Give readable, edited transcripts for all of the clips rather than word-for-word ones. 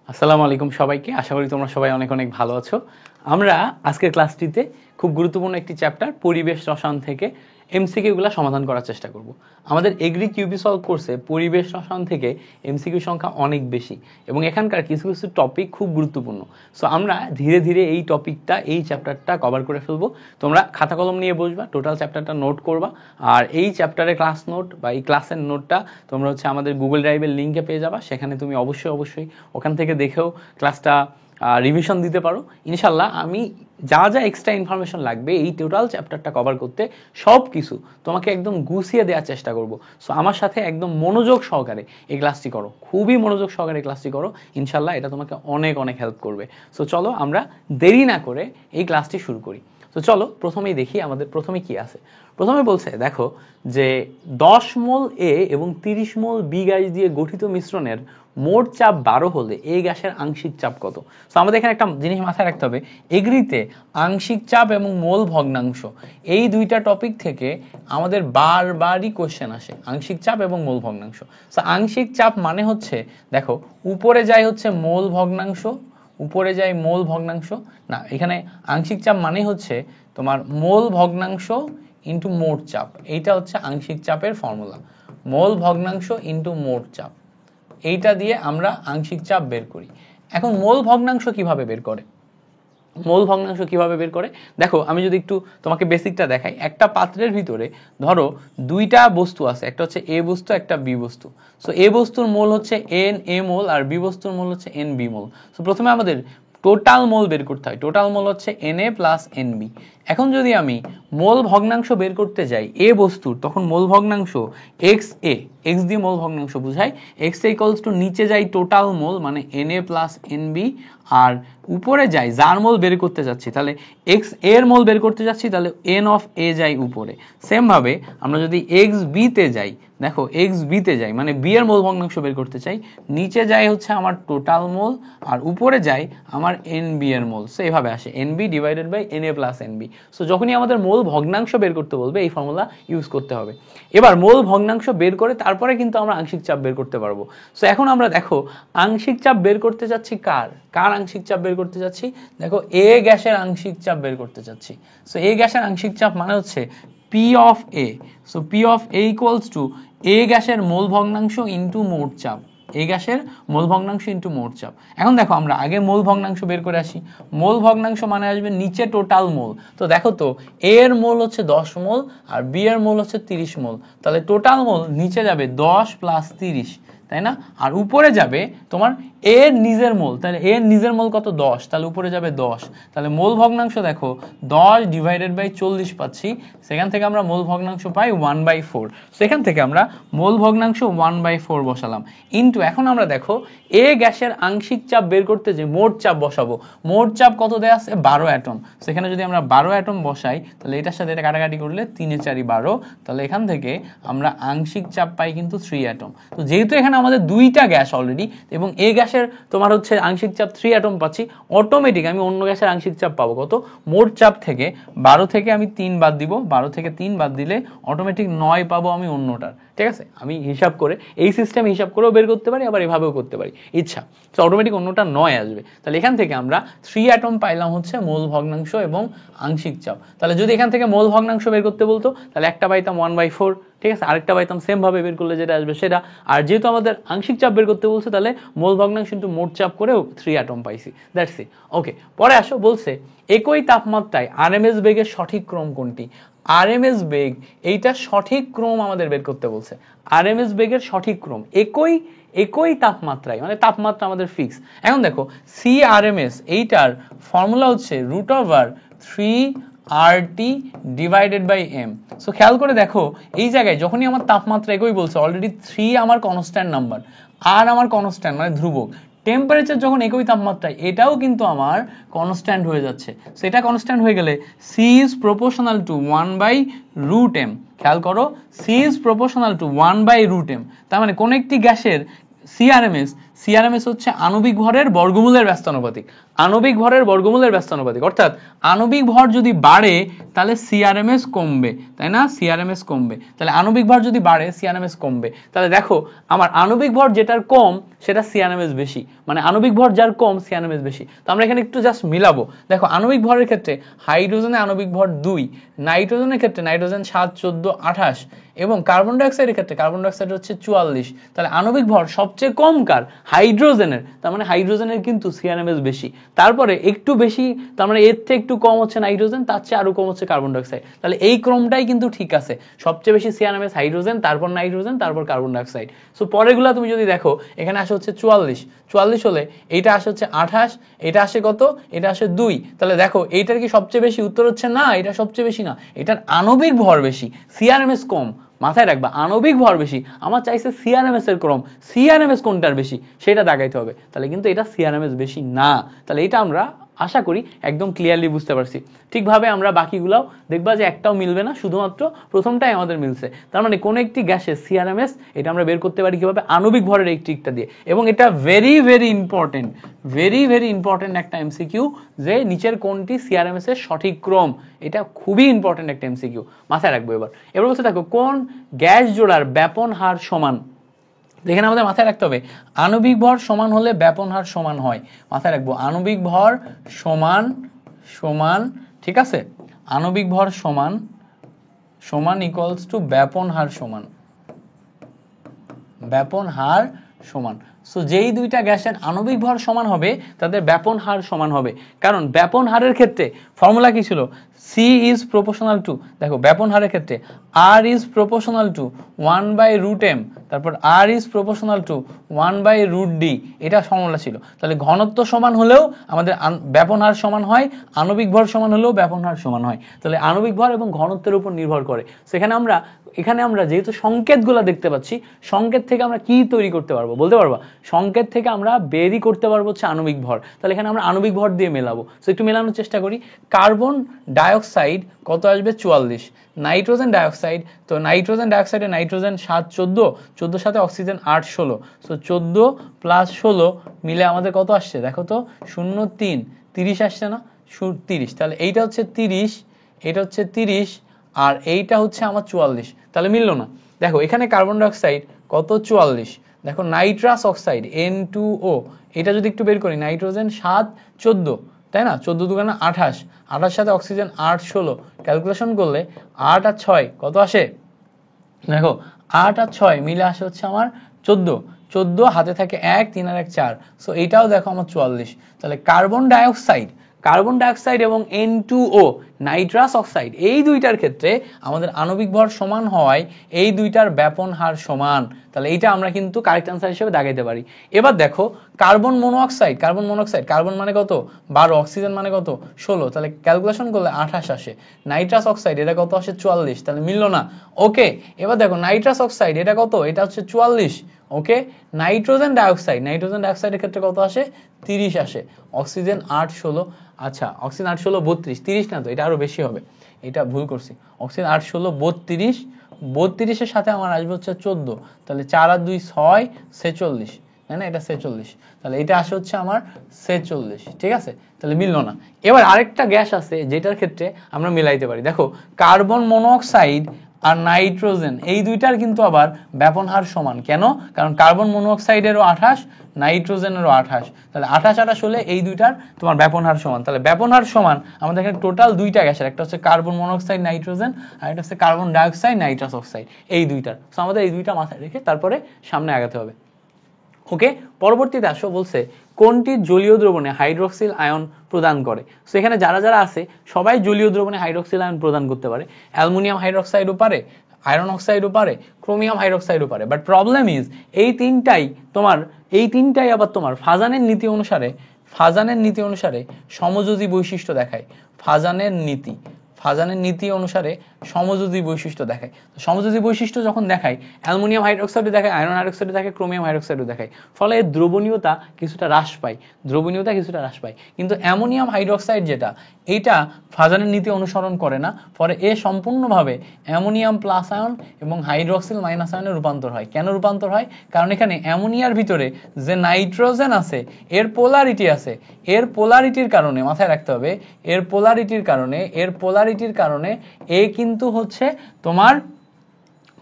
আসসালামু আলাইকুম সবাইকে। আশা করি তোমরা সবাই অনেক অনেক ভালো আছো। আমরা আজকের ক্লাসটিতে খুব গুরুত্বপূর্ণ একটি চ্যাপ্টার পরিবেশ রসায়ন থেকে এমসিকিউ গুলা সমাধান করার চেষ্টা করব। আমাদের এগ্রি কিউবি সলভ কোর্সে পরিবেশ রসায়ন থেকে এমসিকিউ সংখ্যা অনেক বেশি এবং এখানকার কিছু কিছু টপিক খুব গুরুত্বপূর্ণ। সো আমরা ধীরে ধীরে এই টপিকটা, এই চ্যাপ্টারটা কভার করে ফেলবো। তোমরা খাতা কলম নিয়ে বসবা, টোটাল চ্যাপ্টারটা নোট করবা, আর এই চ্যাপ্টারের ক্লাস নোট বা এই ক্লাসের নোটটা তোমরা আমাদের গুগল ড্রাইভের লিঙ্কে পেয়ে যাবা। সেখানে তুমি অবশ্যই ওখান থেকে দেখেও ক্লাসটা রিভিশন দিতে পারো। ইনশাল্লাহ আমি যা যা এক্সট্রা ইনফরমেশন লাগবে এই টোটাল চ্যাপ্টারটা কভার করতে সব কিছু তোমাকে একদম গুছিয়ে দেওয়ার চেষ্টা করব। সো আমার সাথে একদম মনোযোগ সহকারে এই ক্লাসটি করো, খুবই মনোযোগ সহকারে ক্লাসটি করো। ইনশাল্লাহ এটা তোমাকে অনেক অনেক হেল্প করবে। সো চলো আমরা দেরি না করে এই ক্লাসটি শুরু করি। তো চলো প্রথমেই দেখি আমাদের প্রথমে কি আছে। প্রথমে বলছে দেখো যে 10 মোল এ এবং 30 মোল বি গ্যাস দিয়ে গঠিত মিশ্রণের মোট চাপ 12 হলে এই গ্যাসের আংশিক চাপ কত। তো আমাদের এখানে একটা জিনিস মাথায় রাখতে হবে, এগ্রিতে আংশিক চাপ এবং মোল ভগ্নাংশ এই দুইটা টপিক থেকে আমাদের বারবারই কোশ্চেন আসে, আংশিক চাপ এবং মোল ভগ্নাংশ। তো আংশিক চাপ মানে হচ্ছে দেখো উপরে যায় হচ্ছে মোল ভগ্নাংশ, উপরে যায় মোল ভগ্নাংশ না, এখানে আংশিক চাপ মানে হচ্ছে তোমার মোল ভগ্নাংশ ইন্টু মোট চাপ। এইটা হচ্ছে আংশিক চাপের ফর্মুলা, মোল ভগ্নাংশ ইন্টু মোট চাপ। এইটা দিয়ে আমরা আংশিক চাপ বের করি। এখন মোল ভগ্নাংশ কিভাবে বের করে, মোল ভগ্নাংশ কিভাবে বের করে দেখো, আমি যদি একটু তোমাকে বেসিকটা দেখাই। একটা পাত্রের ভিতরে ধরো দুইটা বস্তু আছে, একটা হচ্ছে এ বস্তু, একটা বি বস্তু। সো এ বস্তুর মোল হচ্ছে এন এ মোল আর বি বস্তুর মোল হচ্ছে এন বি মোল। সো প্রথমে আমাদের টোটাল মোল বের করতে হয়, টোটাল মোল হচ্ছে N A plus N B. এখন যদি আমি মোল ভগ্নাংশ বের করতে যাই এ বস্তুর, তখন মোল ভগ্নাংশ এক্স এ, এক্স দিয়ে মোল ভগ্নাংশ বুঝাই, এক্স এ ইকুয়ালস টু নিচে যাই টোটাল মোল মানে N A plus N B, আর উপরে যাই যার মোল বের করতে যাচ্ছি, তাহলে এক্স এর মোল বের করতে যাচ্ছি, তাহলে এন অফ এ যাই উপরে। সেম ভাবে আমরা যদি এক্স বি তে যাই, দেখো এক্স বি তে যাই মানে বি এর মোল ভগ্নাংশ বের করতে চাই, নিচে যাই হচ্ছে আমার টোটাল মোল আর উপরে যাই আমার এন বি এর মোল। সো এইভাবে আসে N B divided by N A plus N B. So যখনই আমাদের মোল ভগ্নাংশ বের করতে বলবে এই ফর্মুলা ইউজ করতে হবে। এবার মোল ভগ্নাংশ বের করে তারপরে কিন্তু আমরা আংশিক চাপ বের করতে পারবো। সো এখন আমরা দেখো আংশিক চাপ বের করতে যাচ্ছি কার কার আংশিক চাপ বের করতে যাচ্ছি, দেখো এ গ্যাসের আংশিক চাপ বের করতে যাচ্ছি। সো এ গ্যাসের আংশিক চাপ মানে হচ্ছে P of A. So P of A equals to A গ্যাসের মোল ভগ্নাংশ ইন্টু মোট চাপ, এ গ্যাসের মোল ভগ্নাংশ ইন্টু মোট চাপ। এখন দেখো আমরা আগে মোল ভগ্নাংশ বের করে আসি। মোল ভগ্নাংশ মানে আসবে নিচে টোটাল মোল। তো দেখো তো এ এর মোল হচ্ছে 10 মোল আর বি এর মোল হচ্ছে 30 মোল, তাহলে টোটাল মোল নিচে যাবে 10 প্লাস 30, তাই না? আর উপরে যাবে তোমার এর নিজের মোল, তাহলে এর নিজের মোল কত 10, তাহলে উপরে যাবে 10। তাহলে মোল ভগ্নাংশ দেখো 10 ডিভাইডেড বাই 40 পাচ্ছি, সেখান থেকে আমরা মোল ভগ্নাংশ পাই 1/4। সেখান থেকে আমরা মোল ভগ্নাংশ 1/4 বসালাম ইনটু, এখন আমরা দেখো এ গ্যাসের আংশিক চাপ বের করতে যে মোট চাপ বসাবো, মোট চাপ কত দেয়া আছে 12 অ্যাটম। সেখানে যদি আমরা 12 অ্যাটম বসাই তাহলে এটার সাথে এটা কাটাকাটি করলে 3 এ 4 12, তাহলে এখান থেকে আমরা আংশিক চাপ পাই কিন্তু 3 অ্যাটম। তো যেহেতু এখানে আমাদের দুইটা গ্যাস অলরেডি এবং এ গ্যাসের তোমার হচ্ছে আংশিক চাপ 3 অ্যাটম পাচ্ছি, অটোমেটিক আমি অন্য গ্যাসের আংশিক চাপ পাবো কত, মোট চাপ থেকে 12 থেকে আমি 3 বাদ দিব, 12 থেকে 3 বাদ দিলে অটোমেটিক 9 পাবো আমি অন্যটার। ঠিক আছে, আমি হিসাব করে এই সিস্টেম হিসাব করেও বের করতে পারি, আবার এভাবেও করতে পারি ইচ্ছা। তো অটোমেটিক অন্যটা 9 আসবে। তাহলে এখান থেকে আমরা 3 অ্যাটম পাইলাম হচ্ছে মোল ভগ্নাংশ এবং আংশিক চাপ। তাহলে যদি এখান থেকে মোল ভগ্নাংশ বের করতে বলতো তাহলে একটা পাইতাম 1/4, ঠিক আছে, আরেকটা পাইতাম সেম ভাবে বের করলে যেটা আসবে সেটা। আর যেহেতু আমাদের আংশিক চাপ বের করতে বলছে তাহলে মোল ভগ্নাংশ কিন্তু মোট চাপ করেও 3 অ্যাটম পাইছি, দ্যাটস ইট। ওকে, পরে আসো বলছে একই তাপমাত্রায় আরএমএস বেগের সঠিক ক্রম কোনটি। আরএমএস বেগ এইটা সঠিক ক্রম আমাদের বের করতে বলছে, আরএমএস বেগের সঠিক ক্রম একই তাপমাত্রায়, মানে তাপমাত্রা আমাদের ফিক্স। এখন দেখো সি আরএমএস এইটার ফর্মুলা হচ্ছে √3RT divided by M. So খেয়াল করে দেখো এই জায়গায় যখনই আমার তাপমাত্রা একই বলছে, অলরেডি 3 আমার কনস্ট্যান্ট নাম্বার, আর আমার কনস্ট্যান্ট মানে ধ্রুবক। টেম্পারেচার যখন একই তাপমাত্রায় এটাও কিন্তু আমার কনস্ট্যান্ট হয়ে যাচ্ছে। সেটা কনস্ট্যান্ট হয়ে গেলে C is proportional to 1/√m। খেয়াল করো C is proportional to 1/√m, তার মানে কোন একটি গ্যাসের সিআরএমএস হচ্ছে আণবিক ভরের বর্গমূলের ব্যস্তানুপাতিক। আণবিক ভরের বর্গমূলের ব্যস্তানুপাতিক, অর্থাৎ আণবিক ভর যদি বাড়ে তাহলে সিআরএমএস কমবে, তাই না? সিআরএমএস কমবে, তাহলে আণবিক ভর যদি বাড়ে সিআরএমএস কমবে। তাহলে দেখো আমার আণবিক ভর যেটার কম সেটা সিআরএমএস বেশি, মানে আণবিক ভর যার কম সিআরএমএস বেশি। তো আমরা এখানে একটু জাস্ট মিলাবো। দেখো আণবিক ভরের ক্ষেত্রে হাইড্রোজেনে আণবিক ভর 2, নাইট্রোজেনের ক্ষেত্রে নাইট্রোজেন 7, 14, 28 এবং কার্বন ডাইঅক্সাইডের ক্ষেত্রে কার্বন ডাইঅক্সাইড হচ্ছে 44। তাহলে আণবিক ভর সবচেয়ে কম কার? হাইড্রোজেনের, তার মানে হাইড্রোজেনের কিন্তু সিআরএমএস বেশি। তারপরে একটু বেশি, তার মানে এর থেকে একটু কম হচ্ছে নাইট্রোজেন, তার চেয়ে আরো কম হচ্ছে কার্বন ডাইঅক্সাইড। তাহলে এই ক্রমটাই কিন্তু ঠিক আছে, সবচেয়ে বেশি সিআরএমএস হাইড্রোজেন, তারপর নাইট্রোজেন, তারপর কার্বন ডাইঅক্সাইড। সো পরেরগুলা তুমি যদি দেখো এখানে আসে হচ্ছে 44 হলে এইটা আসে হচ্ছে 28, এটা আসে কত? এটা আসে 2। তাহলে দেখো এইটার কি সবচেয়ে বেশি? উত্তর হচ্ছে না, এটা সবচেয়ে বেশি না, এটার আণবিক ভর বেশি, সিআরএমএস কম। মাথায় রাখবা আণবিক ভর বেশি, আমার চাইছে সিআরএমএস এর ক্রম, সিআরএমএস কোনটার বেশি সেটা দেখাইতে হবে। তাহলে কিন্তু এটা সিআরএমএস বেশি না। তাহলে এটা আমরা আশা করি একদম ক্লিয়ারলি বুঝতে পারছি। ঠিকভাবে আমরা বাকিগুলাও দেখবা যে একটাও মিলবে না, শুধুমাত্র প্রথমটাই আমাদের মিলছে। তার মানে কোন একটি গ্যাসের সিআরএমএস এটা আমরা বের করতে পারি কিভাবে? আণবিক ভরের এই ট্রিকটা দিয়ে। এবং এটা very very important, very very important একটা এমসিকিউ, যে নিচের কোনটি সিআরএমএস এর সঠিক ক্রম, এটা খুবই ইম্পর্টেন্ট একটা এমসিকিউ, মাথায় রাখবো। এবার বলতে থাকো কোন গ্যাস জোড়ার ব্যাপন হার সমান। এখানে আমাদের মাথায় রাখতে হবে আণবিক ভর সমান হলে ব্যাপন হার সমান হয়, মাথায় রাখবো আণবিক ভর সমান সমান, ঠিক আছে? আণবিক ভর সমান সমান ইকুয়ালস টু ব্যাপন হার সমান, ব্যাপন হার সমান। সো যেই দুইটা গ্যাসের আণবিক ভর সমান হবে তাদের ব্যাপন হার সমান হবে, কারণ ব্যাপন হারের ক্ষেত্রে ফর্মুলা কি ছিল? C is proportional to, দেখো ব্যাপন হারের ক্ষেত্রে R is proportional to 1/√m, তারপর R is proportional to 1/√d, এটা ফর্মুলা ছিল। তাহলে ঘনত্ব সমান হলেও আমাদের ব্যাপন হার সমান হয়, আণবিক ভর সমান হলেও ব্যাপন হার সমান হয়। তাহলে আণবিক ভর এবং ঘনত্বের উপর নির্ভর করে। সেখানে এখানে আমরা যেহেতু সংকেতগুলো দেখতে পাচ্ছি, সংকেত থেকে আমরা কি তৈরি করতে পারবো বলতে পারবা? সংকেত থেকে আমরা বেরই করতে পারবো হচ্ছে আণবিক ভর। তাহলে এখানে আমরা আণবিক ভর দিয়ে মেলাবো। সো একটু মেলানোর চেষ্টা করি। কার্বন ডাইঅক্সাইড কত আসবে? 44। নাইট্রোজেন ডাইঅক্সাইড, তো নাইট্রোজেন ডাইঅক্সাইডে নাইট্রোজেন 7, 14, 14 সাথে অক্সিজেন 8, 16। সো 14 + 16 মিলে আমাদের কত আসছে দেখো তো? 0, 3, 30 আসছে না? 30। তাহলে এইটা হচ্ছে 30, এটা হচ্ছে 30, আর এইটা হচ্ছে আমার 44। তাহলে মিললো না। দেখো এখানে কার্বন ডাইঅক্সাইড কত? 44। দেখো নাইট্রাস অক্সাইড N2O, এটা যদি একটু বের করি, নাইট্রোজেন 7, 14, তাই না? 14 দুগুণে 28, 28 সাথে অক্সিজেন 8, 16, ক্যালকুলেশন করলে 8 আর 6 কত আসে? দেখো 8 আর 6 মিলে আসে হচ্ছে আমার 14, 14 হাতে থাকে 1, 3 আর 1 4। সো এইটাও দেখো আমার 44। তাহলে কার্বন ডাইঅক্সাইড এবং N2O নাইট্রাস অক্সাইড, এই দুইটার ক্ষেত্রে আমাদের আণবিক ভর সমান হয়, এই দুইটার ব্যাপন হার সমান। তাহলে এইটা আমরা কিন্তু কারেক্ট আনসার হিসেবে দেখাইতে পারি। এবার দেখো কার্বন মনোঅক্সাইড, কার্বন মানে কত? 12, অক্সিজেন মানে কত? 16। তাহলে ক্যালকুলেশন করলে 28 আসে। নাইট্রাস অক্সাইড এটা কত আসে? 44। তাহলে মিললো না। ওকে, এবার দেখো নাইট্রাস অক্সাইড এটা কত? এটা হচ্ছে 44। ওকে, নাইট্রোজেন ডাইঅক্সাইডের ক্ষেত্রে কত আসে? 30 আসে। অক্সিজেন 8, 16, আচ্ছা অক্সিজেন 8, 16, 32, 30 না তো, এটা আরো বেশি হবে, এটা ভুল করছি। অক্সিজেন 8, 16, 32, 32 এর সাথে আমার আসবে হচ্ছে 14। তাহলে 4 আর 2 6, 46, তাই না? এটা 46। তাহলে এটা আসে হচ্ছে আমার 46, ঠিক আছে? তাহলে মিললো না। এবার আরেকটা গ্যাস আছে যেটার ক্ষেত্রে আমরা মিলাইতে পারি। দেখো কার্বন মনোঅক্সাইড আর নাইট্রোজেন, এই দুইটার কিন্তু আবার ব্যাপন হার সমান। কেন? কারণ কার্বন মনোঅক্সাইডেরও 28, নাইট্রোজেনেরও 28। তাহলে 28, 28 হলে এই দুইটার তোমার ব্যাপন হার সমান। তাহলে ব্যাপন হার সমান আমাদের এখানে টোটাল দুইটা গ্যাসের, একটা হচ্ছে কার্বন মনোঅক্সাইড নাইট্রোজেন, আর একটা হচ্ছে কার্বন ডাইঅক্সাইড নাইট্রাস অক্সাইড, এই দুইটার। সো আমাদের এই দুইটা মাথায় রেখে তারপরে সামনে আগাতে হবে। ওকে, পরবর্তীতে আসো বলছে কোনটি জলীয় দ্রবণে হাইড্রোক্সিল আয়ন প্রদান করে। সো এখানে যারা যারা আছে সবাই জলীয় দ্রবণে হাইড্রোক্সিল আয়ন প্রদান করতে পারে। অ্যালুমিনিয়াম হাইড্রোক্সাইডও পারে, আয়রন অক্সাইডও পারে, ক্রোমিয়াম হাইড্রোক্সাইডও পারে। বাট প্রবলেম ইজ এই তিনটাই আবার তোমার ফাজানের নীতি অনুসারে সমযোজী বৈশিষ্ট্য দেখায়। ফাজানের নীতি অনুসারে সমযোজী বৈশিষ্ট্য দেখায়। সমযোজী বৈশিষ্ট্য যখন দেখায় অ্যালুমিনিয়াম হাইড্রোক্সাইডে দেখায়, আয়রন হাইড্রোক্সাইডে দেখায়, ক্রোমিয়াম হাইড্রোক্সাইডে দেখায়, ফলে এর দ্রবণীয়তা কিছুটা হ্রাস পায়, কিন্তু অ্যামোনিয়াম হাইড্রোক্সাইড যেটা, এইটা ফাজানের নীতি অনুসরণ করে না, ফলে এ সম্পূর্ণভাবে অ্যামোনিয়াম প্লাস আয়ন এবং হাইড্রোক্সিল মাইনাস আয়নে রূপান্তর হয়। কেন রূপান্তর হয়? কারণ এখানে অ্যামোনিয়ার ভিতরে যে নাইট্রোজেন আছে এর পোলারিটি আছে, এর পোলারিটির কারণে মাথায় রাখতে হবে, এর পোলারিটির কারণে এ কিন্তু হচ্ছে তোমার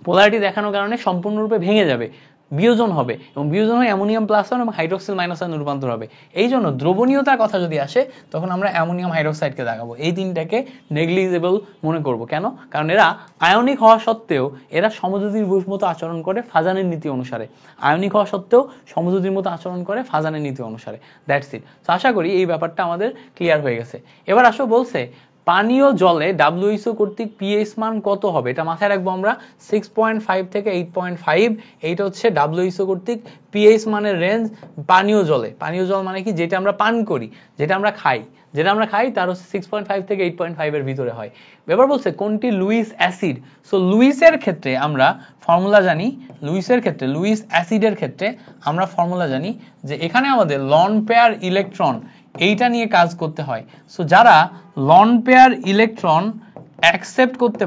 পোলারিটি দেখানোর কারণে সম্পূর্ণরূপে ভেঙে যাবে, বিয়োজন হবে, এবং বিয়োজন হয়ে অ্যামোনিয়াম প্লাস আয়ন এবং হাইড্রোক্সিল মাইনাস আয়নে রূপান্তর হবে। এই জন্য দ্রবণীয়তার কথা যদি আসে তখন আমরা অ্যামোনিয়াম হাইড্রোক্সাইডকে দেখাবো, এই তিনটাকে নেগলিজেবল মনে করব। কেন? কারণ এরা আয়নিক হওয়া সত্ত্বেও এরা সমযোজীর মতো আচরণ করে ফাজানের নীতি অনুসারে, আয়নিক হওয়া সত্ত্বেও সমযোজীর মতো আচরণ করে ফাজানের নীতি অনুসারে। That's it. তো আশা করি এই ব্যাপারটা আমাদের ক্লিয়ার হয়ে গেছে। এবার আসো বলছে পানীয় জলে WHO কর্তৃক পিএইচ মান কত হবে, এটা মাথায় রাখবো আমরা 6.5 থেকে 8.5, এইটা হচ্ছে WHO কর্তৃক পিএইচ মানের রেঞ্জ পানীয় জলে। পানীয় জল মানে কি? যেটা আমরা পান করি, যেটা আমরা খাই তার হচ্ছে 6.5 থেকে 8.5 এর ভিতরে হয়। এবার বলছে কোনটি লুইস অ্যাসিড। সো লুইসের ক্ষেত্রে আমরা ফর্মুলা জানি, লুইস অ্যাসিডের ক্ষেত্রে আমরা ফর্মুলা জানি যে এখানে আমাদের লন পেয়ার ইলেকট্রন এইটা নিয়ে কাজ করতে হয়। সো যারা লন পেয়ার ইলেকট্রন অ্যাকসেপ্ট করতে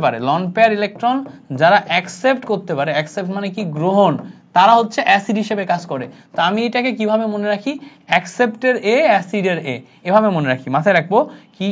পারে, অ্যাকসেপ্ট মানে কি? গ্রহণ, তারা হচ্ছে অ্যাসিড হিসেবে কাজ করে। তো আমি এটাকে কিভাবে মনে রাখি? অ্যাকসেপ্টের এ, অ্যাসিডের এ, এভাবে মনে রাখি। মাথায় রাখবো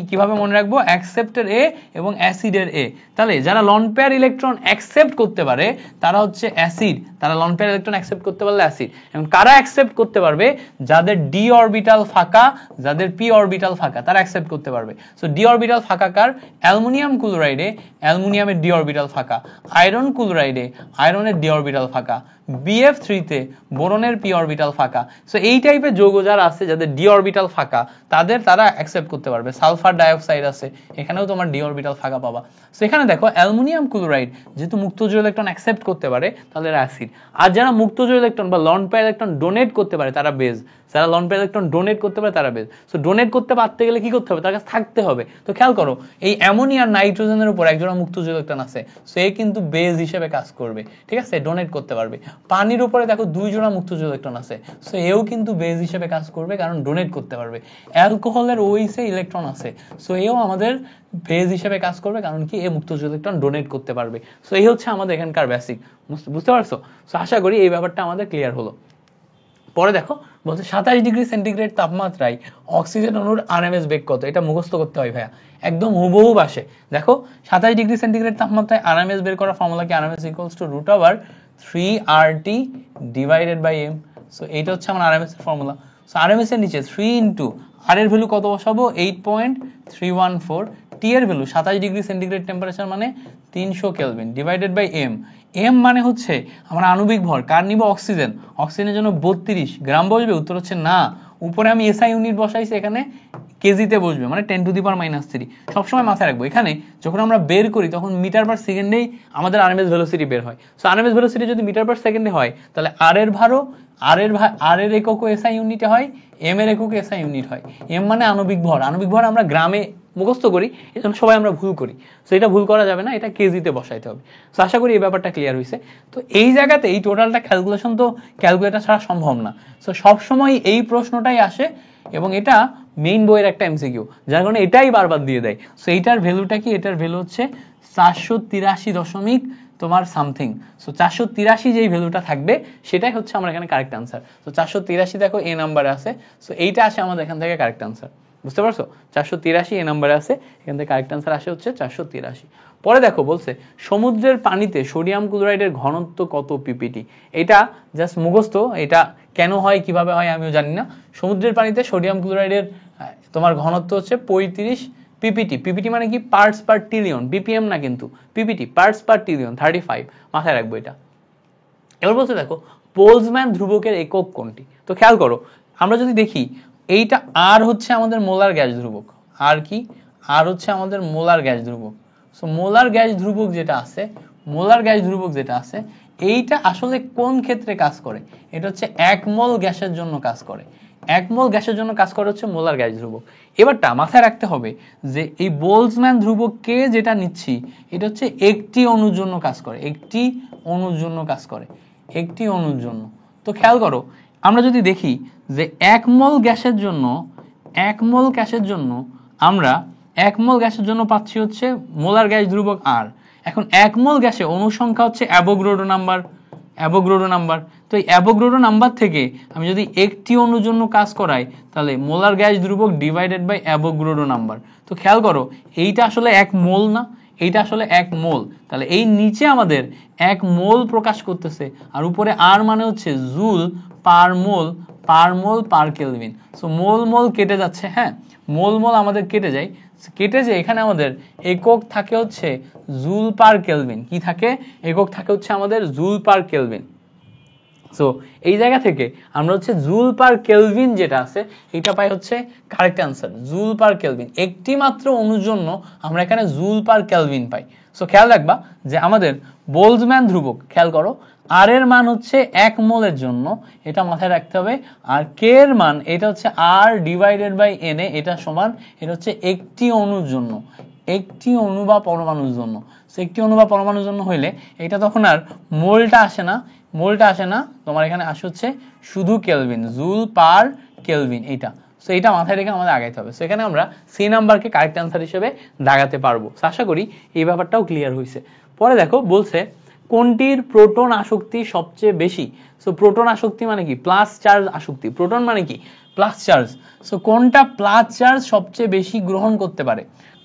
কিভাবে মনে রাখবো? অ্যাকসেপ্টের এ এবং অ্যাসিডের এ। তাহলে যারা লন পেয়ার ইলেকট্রন অ্যাকসেপ্ট করতে পারে তারা হচ্ছে অ্যাসিড, তারা লন পেয়ার ইলেকট্রন অ্যাকসেপ্ট করতে পারলে অ্যাসিড। এবং কারা অ্যাকসেপ্ট করতে পারবে? যাদের ডি অরবিটাল ফাঁকা, যাদের পি অরবিটাল ফাঁকা, তারা অ্যাকসেপ্ট করতে পারবে। সো ডি অরবিটাল ফাঁকা কার? অ্যালুমিনিয়াম ক্লোরাইডে অ্যালুমিনিয়ামের ডি অরবিটাল ফাঁকা, আয়রন ক্লোরাইডে আয়রনের ডি অরবিটাল ফাঁকা, BF3 তে বোরনের পি অরবিটাল ফাঁকা। সো এই টাইপের যৌগ যারা আছে যাদের ডি অরবিটাল ফাঁকা তারা অ্যাকসেপ্ট করতে পারবে। সালফার ডাইঅক্সাইড আছে, এখানেও তোমার ডি অরবিটাল ফাঁকা পাবা। সো এখানে দেখো অ্যালুমিনিয়াম ক্লোরাইড যেহেতু মুক্তজোড় ইলেকট্রন অ্যাকসেপ্ট করতে পারে তাহলে এরা অ্যাসিড। আর যারা মুক্তজোড় ইলেকট্রন বা লন পেয়ার ইলেকট্রন ডোনেট করতে পারে তারা বেজ, যারা লন পেয়ার ইলেকট্রন ডোনেট করতে পারে তারা বেজ। সো ডোনেট করতে পারতে গেলে কি করতে হবে? তার কাছে থাকতে হবে। তো খেয়াল করো এই অ্যামোনিয়া আর নাইট্রোজেনের উপর একজোড়া মুক্তজোড় ইলেকট্রন আছে, সো এ কিন্তু বেজ হিসেবে কাজ করবে, ঠিক আছে? ডোনেট করতে পারবে। পানির উপরে দেখো দুই জোড়া মুক্তজোড় ইলেকট্রন আছে, সো এও কিন্তু বেজ হিসেবে কাজ করবে কারণ ডোনেট করতে পারবে। অ্যালকোহলের ওইসে ইলেকট্রন আছে, সো এও আমাদের বেজ হিসেবে কাজ করবে কারণ কি? এ মুক্তজোড় ইলেকট্রন ডোনেট করতে পারবে। সো এই হচ্ছে আমাদের এখানকার বেসিক, বুঝতে পারছো? সো আশা করি এই ব্যাপারটা আমাদের ক্লিয়ার হলো। পরে দেখো বলছে 27 ডিগ্রি সেন্টিগ্রেড তাপমাত্রায় অক্সিজেন অণুর আরএমএস বেগ কত? এটা মুখস্থ করতে হয় ভাইয়া, একদম হুবহু আসে। দেখো 27 ডিগ্রি সেন্টিগ্রেড তাপমাত্রায় আরএমএস বের করার ফর্মুলা কি? RMS equals to √3RT divided by m। So এইটা হচ্ছে আমার আরএমএস এর ফর্মুলা। সো আরএমএস এর নিচে 3 ইনটু আর এর ভ্যালু কত বসাবো? 8.314, টি এর ভ্যালু 27 ডিগ্রি সেন্টিগ্রেড টেম্পারেচার মানে 300 kelvin divided by m। m মানে হচ্ছে আমরা আণবিক ভর, কার নিব? অক্সিজেন। অক্সিজেনের জন্য 32 গ্রাম বসবে, উত্তর হচ্ছে না। উপরে আমি এসআই ইউনিট বসাইছি, এখানে কেজিতে বসবে, মানে 10⁻³ সবসময় মাথায় রাখবো। এখানে যখন আমরা বের করি তখন মিটার পার সেকেন্ডেই আমাদের আরএমএস ভেলোসিটি বের হয়। সো আরএমএস ভেলোসিটি যদি মিটার পার সেকেন্ডে হয় তাহলে আর এর একক এসআই ইউনিটে হয়, এম এর একক এসআই ইউনিট হয়। এম মানে আণবিক ভর, আণবিক ভর আমরা গ্রামে মুখস্থ করি, এজন্য সবাই আমরা ভুল করি। সো এটা ভুল করা যাবে না, এটা কেজিতে বসাইতে হবে। সো আশা করি এই ব্যাপারটা ক্লিয়ার হয়েছে। তো এই জায়গাতে এই টোটালটা ক্যালকুলেশন তো ক্যালকুলেটর ছাড়া সম্ভব না। সো সবসময় এই প্রশ্নটাই আসে এবং এটা মেইন বইয়ের একটা এমসিকিউ, যার কারণে এটাই বারবার দিয়ে দেয়। সো এইটার ভ্যালুটা কি? এটার ভ্যালু হচ্ছে 483 দশমিক তোমার সামথিং। সো 483 যেই ভ্যালুটা থাকবে সেটাই হচ্ছে আমার এখানে কারেক্ট আনসার। সো 483 দেখো এ নাম্বারে আছে, সো এইটা আসে আমাদের এখান থেকে কারেক্ট আনসার। বুঝতে পারছো? 483 এ নাম্বারে আছে, এখান থেকে কারেক্ট আনসার আসে হচ্ছে 483। পরে দেখো বলছে সমুদ্রের পানিতে সোডিয়াম ক্লোরাইডের ঘনত্ব কত পিপিটি। এটা জাস্ট মুখস্থ, এটা কেন হয় কিভাবে হয় আমিও জানি না। সমুদ্রের পানিতে সোডিয়াম ক্লোরাইডের তোমার ঘনত্ব হচ্ছে 35 পিপিটি। পিপিটি মানে কি? পার্টস পার ট্রিলিয়ন, বিপিএম না কিন্তু, পিপিটি পার্টস পার ট্রিলিয়ন 35, মাথায় রাখবো এটা। এবার বলতে দেখো বোলজম্যান ধ্রুবকের একক কোনটি। তো খেয়াল করো আমরা যদি দেখি এইটা আর হচ্ছে আমাদের মোলার গ্যাস ধ্রুবক, আর কি? আর হচ্ছে আমাদের মোলার গ্যাস ধ্রুবক। সো মোলার গ্যাস ধ্রুবক যেটা আছে এইটা আসলে কোন ক্ষেত্রে কাজ করে? এটা হচ্ছে 1 মোল গ্যাসের জন্য কাজ করে। 1 মোল গ্যাসের জন্য কাজ করে হচ্ছে মোলার গ্যাস ধ্রুবক। এবারটা মাথায় রাখতে হবে যে এই বোলজম্যান ধ্রুবককে যেটা নিচ্ছি এটা হচ্ছে একটি অণুর জন্য কাজ করে, একটি অণুর জন্য কাজ করে, একটি অণুর জন্য। তো খেয়াল করো আমরা যদি দেখি যে 1 মোল গ্যাসের জন্য, 1 মোল গ্যাসের জন্য আমরা 1 মোল গ্যাসের জন্য পাচ্ছি হচ্ছে মোলার গ্যাস ধ্রুবক R। এখন 1 মোল গ্যাসে অণু সংখ্যা হচ্ছে অ্যাভোগাড্রো নাম্বার, অ্যাভোগাড্রো নাম্বার। তো এই অ্যাভোগাড্রো নাম্বার থেকে আমি যদি একটি অণুর জন্য কাজ করাই তাহলে মোলার গ্যাস ধ্রুবক ডিভাইডেড বাই অ্যাভোগাড্রো নাম্বার। তো খেয়াল করো এইটা আসলে 1 মোল না, এইটা আসলে 1 মোল, তাহলে এই নিচে আমাদের 1 মোল প্রকাশ করতেছে আর উপরে আর মানে হচ্ছে জুল পার মোল, পার মোল পার কেলভিন। সো মোল মোল কেটে যাচ্ছে, হ্যাঁ মোল মোল আমাদের কেটে যায়, কেটে যে এখানে আমাদের একক থাকে হচ্ছে জুল পার কেলভিন। কি থাকে? একক থাকে হচ্ছে আমাদের জুল পার কেলভিন। সো এই জায়গা থেকে আমরা হচ্ছে জুল পার কেলভিন যেটা আছে এটা পাই হচ্ছে correct answer, joule per kelvin. একটি মাত্র অণুর জন্য আমরা এখানে জুল পার কেলভিন পাই। সো খেয়াল রাখবা যে আমাদের বোলজম্যান ধ্রুবক, খেয়াল করো আর এর মান হচ্ছে 1 মোলের জন্য, এটা মাথায় রাখতে হবে। আর কে এর মান এটা হচ্ছে আর ডিভাইডেড বাই এন এ, এটা সমান এটা হচ্ছে একটি অণুর জন্য, একটি অণু বা পরমাণুর জন্য। সো একটি অণু বা পরমাণুর জন্য হইলে এটা তখন আর মোলটা আসে না, মোলটা আসে না, তোমার এখানে আসে হচ্ছে শুধু কেলভিন, জুল পার কেলভিন এইটা। সো এটা মাথায় রেখে আমাদের আগাইতে হবে। সো এখানে আমরা সি নাম্বারকে কারেক্ট অ্যান্সার হিসেবে দাগাতে পারবো। আশা করি এই ব্যাপারটাও ক্লিয়ার হয়েছে। পরে দেখো বলছে কোনটির প্রোটন আসক্তি সবচেয়ে বেশি। সো প্রোটন আসক্তি মানে কি? প্লাস চার্জ আসক্তি। প্রোটন মানে কি? Plus charge. সো কোনটা প্লাস চার্জ সবচেয়ে বেশি গ্রহণ করতে পারে?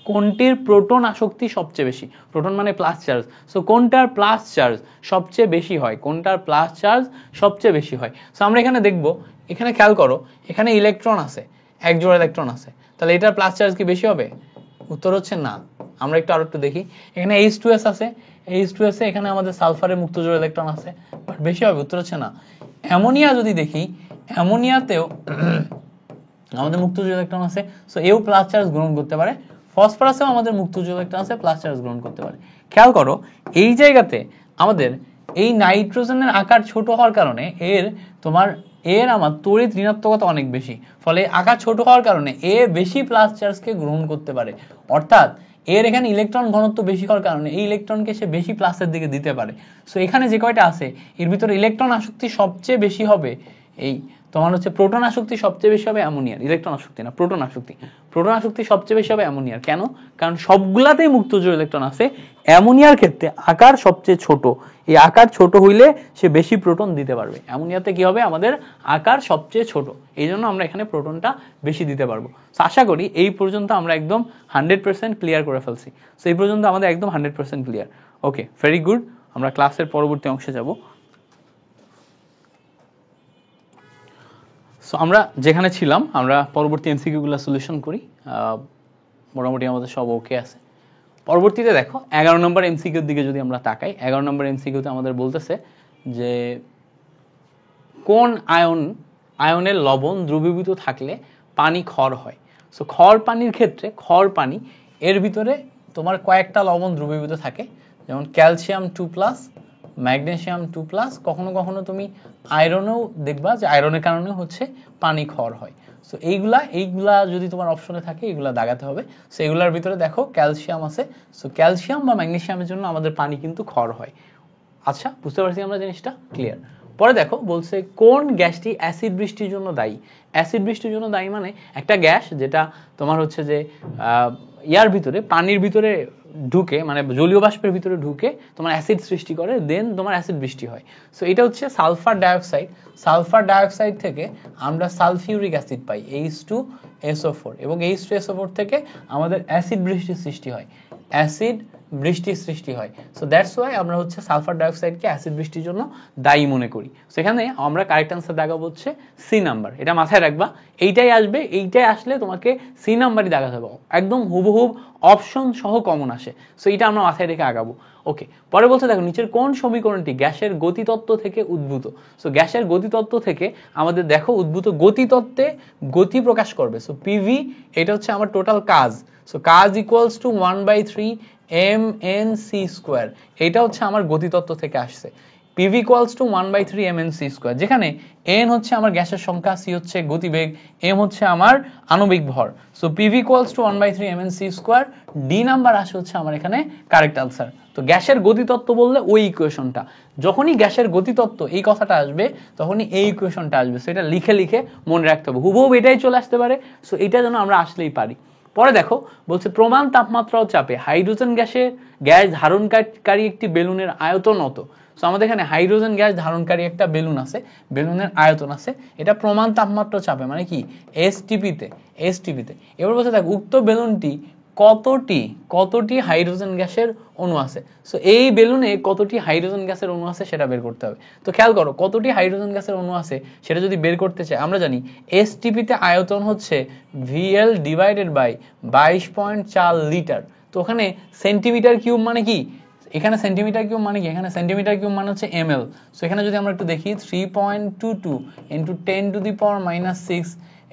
কোনটির প্রোটন আসক্তি সবচেয়ে বেশি? প্রোটন মানে প্লাস চার্জ। সো কোনটার প্লাস চার্জ সবচেয়ে বেশি হয়? কোনটার প্লাস চার্জ সবচেয়ে বেশি হয়? সো আমরা এখানে দেখব, এখানে খেয়াল করো এখানে ইলেকট্রন আছে, এক জোড়া ইলেকট্রন আছে, তাহলে এটার প্লাস চার্জ কি বেশি হবে? উত্তর হচ্ছে না। আমরা একটু আরেকটু দেখি, এখানে H2S আছে, H2S এ এখানে আমাদের সালফারের মুক্ত জোড়া ইলেকট্রন আছে, বাট বেশি হবে? উত্তর হচ্ছে না। অ্যামোনিয়া যদি দেখি, অ্যামোনিয়াতেও আমাদের মুক্ত জোড়া ইলেকট্রন আছে, সো এও প্লাস চার্জ গ্রহণ করতে পারে। ফসফরাসেও আমাদের মুক্ত জোড়া ইলেকট্রন আছে, প্লাস চার্জ গ্রহণ করতে পারে। খেয়াল করো এই জায়গাতে আমাদের এই নাইট্রোজেনের আকার ছোট হওয়ার কারণে এর আমার তড়িৎ ঋণাত্মকতা অনেক বেশি, ফলে আকার ছোট হওয়ার কারণে এ বেশি প্লাস চার্জকে গ্রহণ করতে পারে। অর্থাৎ এর এখানে ইলেকট্রন ঘনত্ব বেশি হওয়ার কারণে এই ইলেকট্রনকে সে বেশি প্লাসের দিকে দিতে পারে। সো এখানে যে কয়টা আছে এর ভিতরে ইলেকট্রন আসক্তি সবচেয়ে বেশি হবে এই তোমার হচ্ছে প্রোটন আসক্তি সবচেয়ে বেশি হবে অ্যামোনিয়ার, ইলেকট্রন আসক্তি না, প্রোটন আসক্তি। প্রোটন আসক্তি সবচেয়ে বেশি হবে অ্যামোনিয়ার। কেন? কারণ সবগুলাতেই মুক্ত জোড় ইলেকট্রন আছে, অ্যামোনিয়ার ক্ষেত্রে আকার সবচেয়ে ছোট, এই আকার ছোট হইলে সে বেশি প্রোটন দিতে পারবে। অ্যামোনিয়াতে কি হবে? আমাদের আকার সবচেয়ে ছোট, এই জন্য আমরা এখানে প্রোটনটা বেশি দিতে পারবো। আশা করি এই পর্যন্ত আমরা একদম 100% ক্লিয়ার করে ফেলছি। সো এই পর্যন্ত আমাদের একদম 100% ক্লিয়ার। ওকে, ভেরি গুড। আমরা ক্লাসের পরবর্তী অংশে যাব। সো আমরা যেখানে ছিলাম আমরা পরবর্তী এমসিকিউ গুলো সলিউশন করি, মোটামুটি আমাদের সব ওকে আছে। পরবর্তীতে দেখো 11 নম্বর এমসিকিউর দিকে যদি আমরা তাকাই, 11 নম্বর এমসিকিউতে আমাদের বলতেছে যে কোন আয়নের লবণ দ্রবীভূত থাকলে পানি ক্ষার হয়। সো ক্ষার পানির ক্ষেত্রে, ক্ষার পানি এর ভিতরে তোমার কয়েকটা লবণ দ্রবীভূত থাকে, যেমন ক্যালসিয়াম 2+, ম্যাগনেসিয়াম 2+, কখনো কখনো তুমি আয়রনেও দেখবা যে আয়রনের কারণে হচ্ছে পানি ক্ষার হয়। সো এইগুলা যদি তোমার অপশনে থাকে এগুলা দাগাতে হবে। সো এগুলার ভিতরে দেখো ক্যালসিয়াম আছে, সো ক্যালসিয়াম বা ম্যাগনেসিয়ামের জন্য আমাদের পানি কিন্তু ক্ষার হয়। আচ্ছা, বুঝতে পারছি আমরা জিনিসটা? ক্লিয়ার। পরে দেখো বলছে কোন গ্যাসটি অ্যাসিড বৃষ্টির জন্য দায়ী। অ্যাসিড বৃষ্টির জন্য দায়ী মানে একটা গ্যাস যেটা তোমার হচ্ছে যে ইয়ার ভিতরে, পানির ভিতরে ঢুকে, মানে জলীয় বাষ্পের ভিতরে ঢুকে তোমার অ্যাসিড সৃষ্টি করে, দেন তোমার অ্যাসিড বৃষ্টি হয়। সো এটা হচ্ছে সালফার ডাইঅক্সাইড। সালফার ডাইঅক্সাইড থেকে আমরা সালফিউরিক অ্যাসিড পাই, H2SO4, এবং H2SO4 থেকে আমাদের অ্যাসিড বৃষ্টির সৃষ্টি হয়, অ্যাসিড বৃষ্টির সৃষ্টি হয়। সো দ্যাটস ওয়াই আমরা হচ্ছে সালফার ডাইঅক্সাইডকে অ্যাসিড বৃষ্টির জন্য দায়ী মনে করি। সেখানে আমরা কারেক্ট অ্যান্সার দাগাবো হচ্ছে সি নাম্বার। এটা মাথায় রাখবা, এইটাই আসবে, এইটাই আসলে তোমাকে সি নাম্বারই দাগাতে হবে, একদম হুবহুব অপশন সহ কমন আসে। সো এটা আমরা মাথায় রেখে আগাবো। ওকে, পরে বলতে দেখো নিচের কোন সমীকরণটি গ্যাসের গতিতত্ত্ব থেকে উদ্ভূত। সো গ্যাসের গতিতত্ত্ব থেকে আমাদের দেখো উদ্ভূত গতিতত্ত্বে গতি প্রকাশ করবে। সো পিভি এটা হচ্ছে আমার টোটাল কাজ। সো কাজ ইকুয়ালস টু 1/3 mNc²। এটা হচ্ছে আমার গতিতত্ত্ব থেকে আসছে। PV equals to 1/3 mnc², যেখানে n হচ্ছে আমার গ্যাসের সংখ্যা, c হচ্ছে গতিবেগ, m হচ্ছে আমার আণবিক ভর। So PV equals to 1/3 mnc², D number আসে হচ্ছে আমার এখানে কারেক্ট আনসার। তো গ্যাসের গতিতত্ত্ব বললে ওই ইকুয়েশনটা, যখনই গ্যাসের গতিতত্ত্ব এই কথাটা আসবে তখনই এই ইকুয়েশনটা আসবে। সো এটা লিখে লিখে মনে রাখতে হবে, হুবহু এটাই চলে আসতে পারে। সো এটা যেন আমরা আসলেই পারি। পরে দেখো বলছে প্রমাণ তাপমাত্রা ও চাপে হাইড্রোজেন গ্যাস ধারণকারী একটি বেলুনের আয়তন কত। সো আমাদের এখানে হাইড্রোজেন গ্যাস ধারণকারী একটা বেলুন আছে, বেলুনের আয়তন আছে, এটা প্রমাণ তাপমাত্রা চাপে মানে কি এসটিপিতে। এবার বলছে দেখ উক্ত বেলুনটি কতটি হাইড্রোজেন গ্যাসের অণু আছে। সো এই বেলুনে কতটি হাইড্রোজেন গ্যাসের অণু আছে সেটা বের করতে হবে। তো খেয়াল করো কতটি হাইড্রোজেন গ্যাসের অণু আছে সেটা যদি বের করতে চাই, আমরা জানি এসটিপিতে আয়তন হচ্ছে VL ডিভাইডেড বাই 22.4 লিটার। তো ওখানে সেন্টিমিটার কিউব মানে কি, এখানে সেন্টিমিটার কিউব মানে কি, এখানে সেন্টিমিটার কিউব মানে হচ্ছে ml। সো এখানে যদি আমরা একটু দেখি 3.22 ইনটু 10⁻⁶,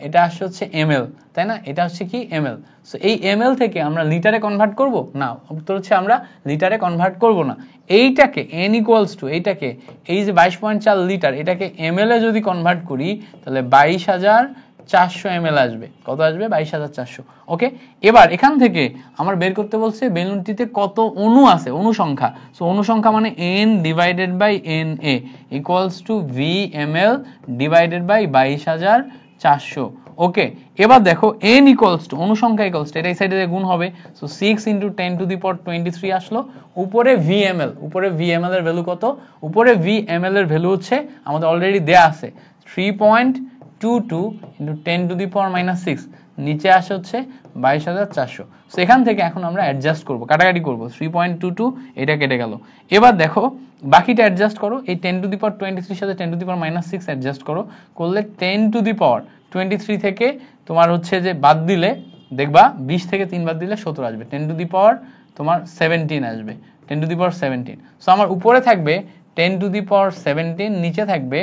এটা আসছে হচ্ছে ml, তাই না? এটা হচ্ছে কি ml। সো এই ml থেকে আমরা লিটারে কনভার্ট করব না, উত্তর হচ্ছে আমরা লিটারে কনভার্ট করব না। এইটাকে n ইকুয়ালস টু এইটাকে এই যে 22.4 লিটার এটাকে ml এ যদি কনভার্ট করি তাহলে 22,400 ml আসবে। কত আসবে? 22,400। ওকে, এবার এখান থেকে আমার বের করতে বলছে বেলুনটিতে কত অণু আছে, অণু সংখ্যা। সো অণু সংখ্যা মানে n divided by na equals to vml divided by 22,400। Okay, এবার দেখো n ইকুয়ালস টু অণু সংখ্যা ইকুয়ালস টু এটা এই সাইডে গুণ হবে। সো 6 × 10⁻23 আসলো, উপরে vml, উপরে vml এর ভ্যালু কত? উপরে vml এর ভ্যালু হচ্ছে আমাদের অলরেডি দেয়া আছে 3.22 × 10⁻⁶, নিচে আসে হচ্ছে 22,400। সো এখান থেকে এখন আমরা অ্যাডজাস্ট করব, কাটাকাটি করব। 3.22 এটা কেটে গেল। এবার দেখো বাকিটা অ্যাডজাস্ট করো, এই 10⁻23 সাথে 10⁻⁶ অ্যাডজাস্ট করো, করলে 10⁻23 থেকে তোমার হচ্ছে যে বাদ দিলে দেখবা 20 থেকে 3 বাদ দিলে 17 আসবে, 10⁻17 আসবে, 10⁻17। সো আমার উপরে থাকবে 10⁻17, নিচে থাকবে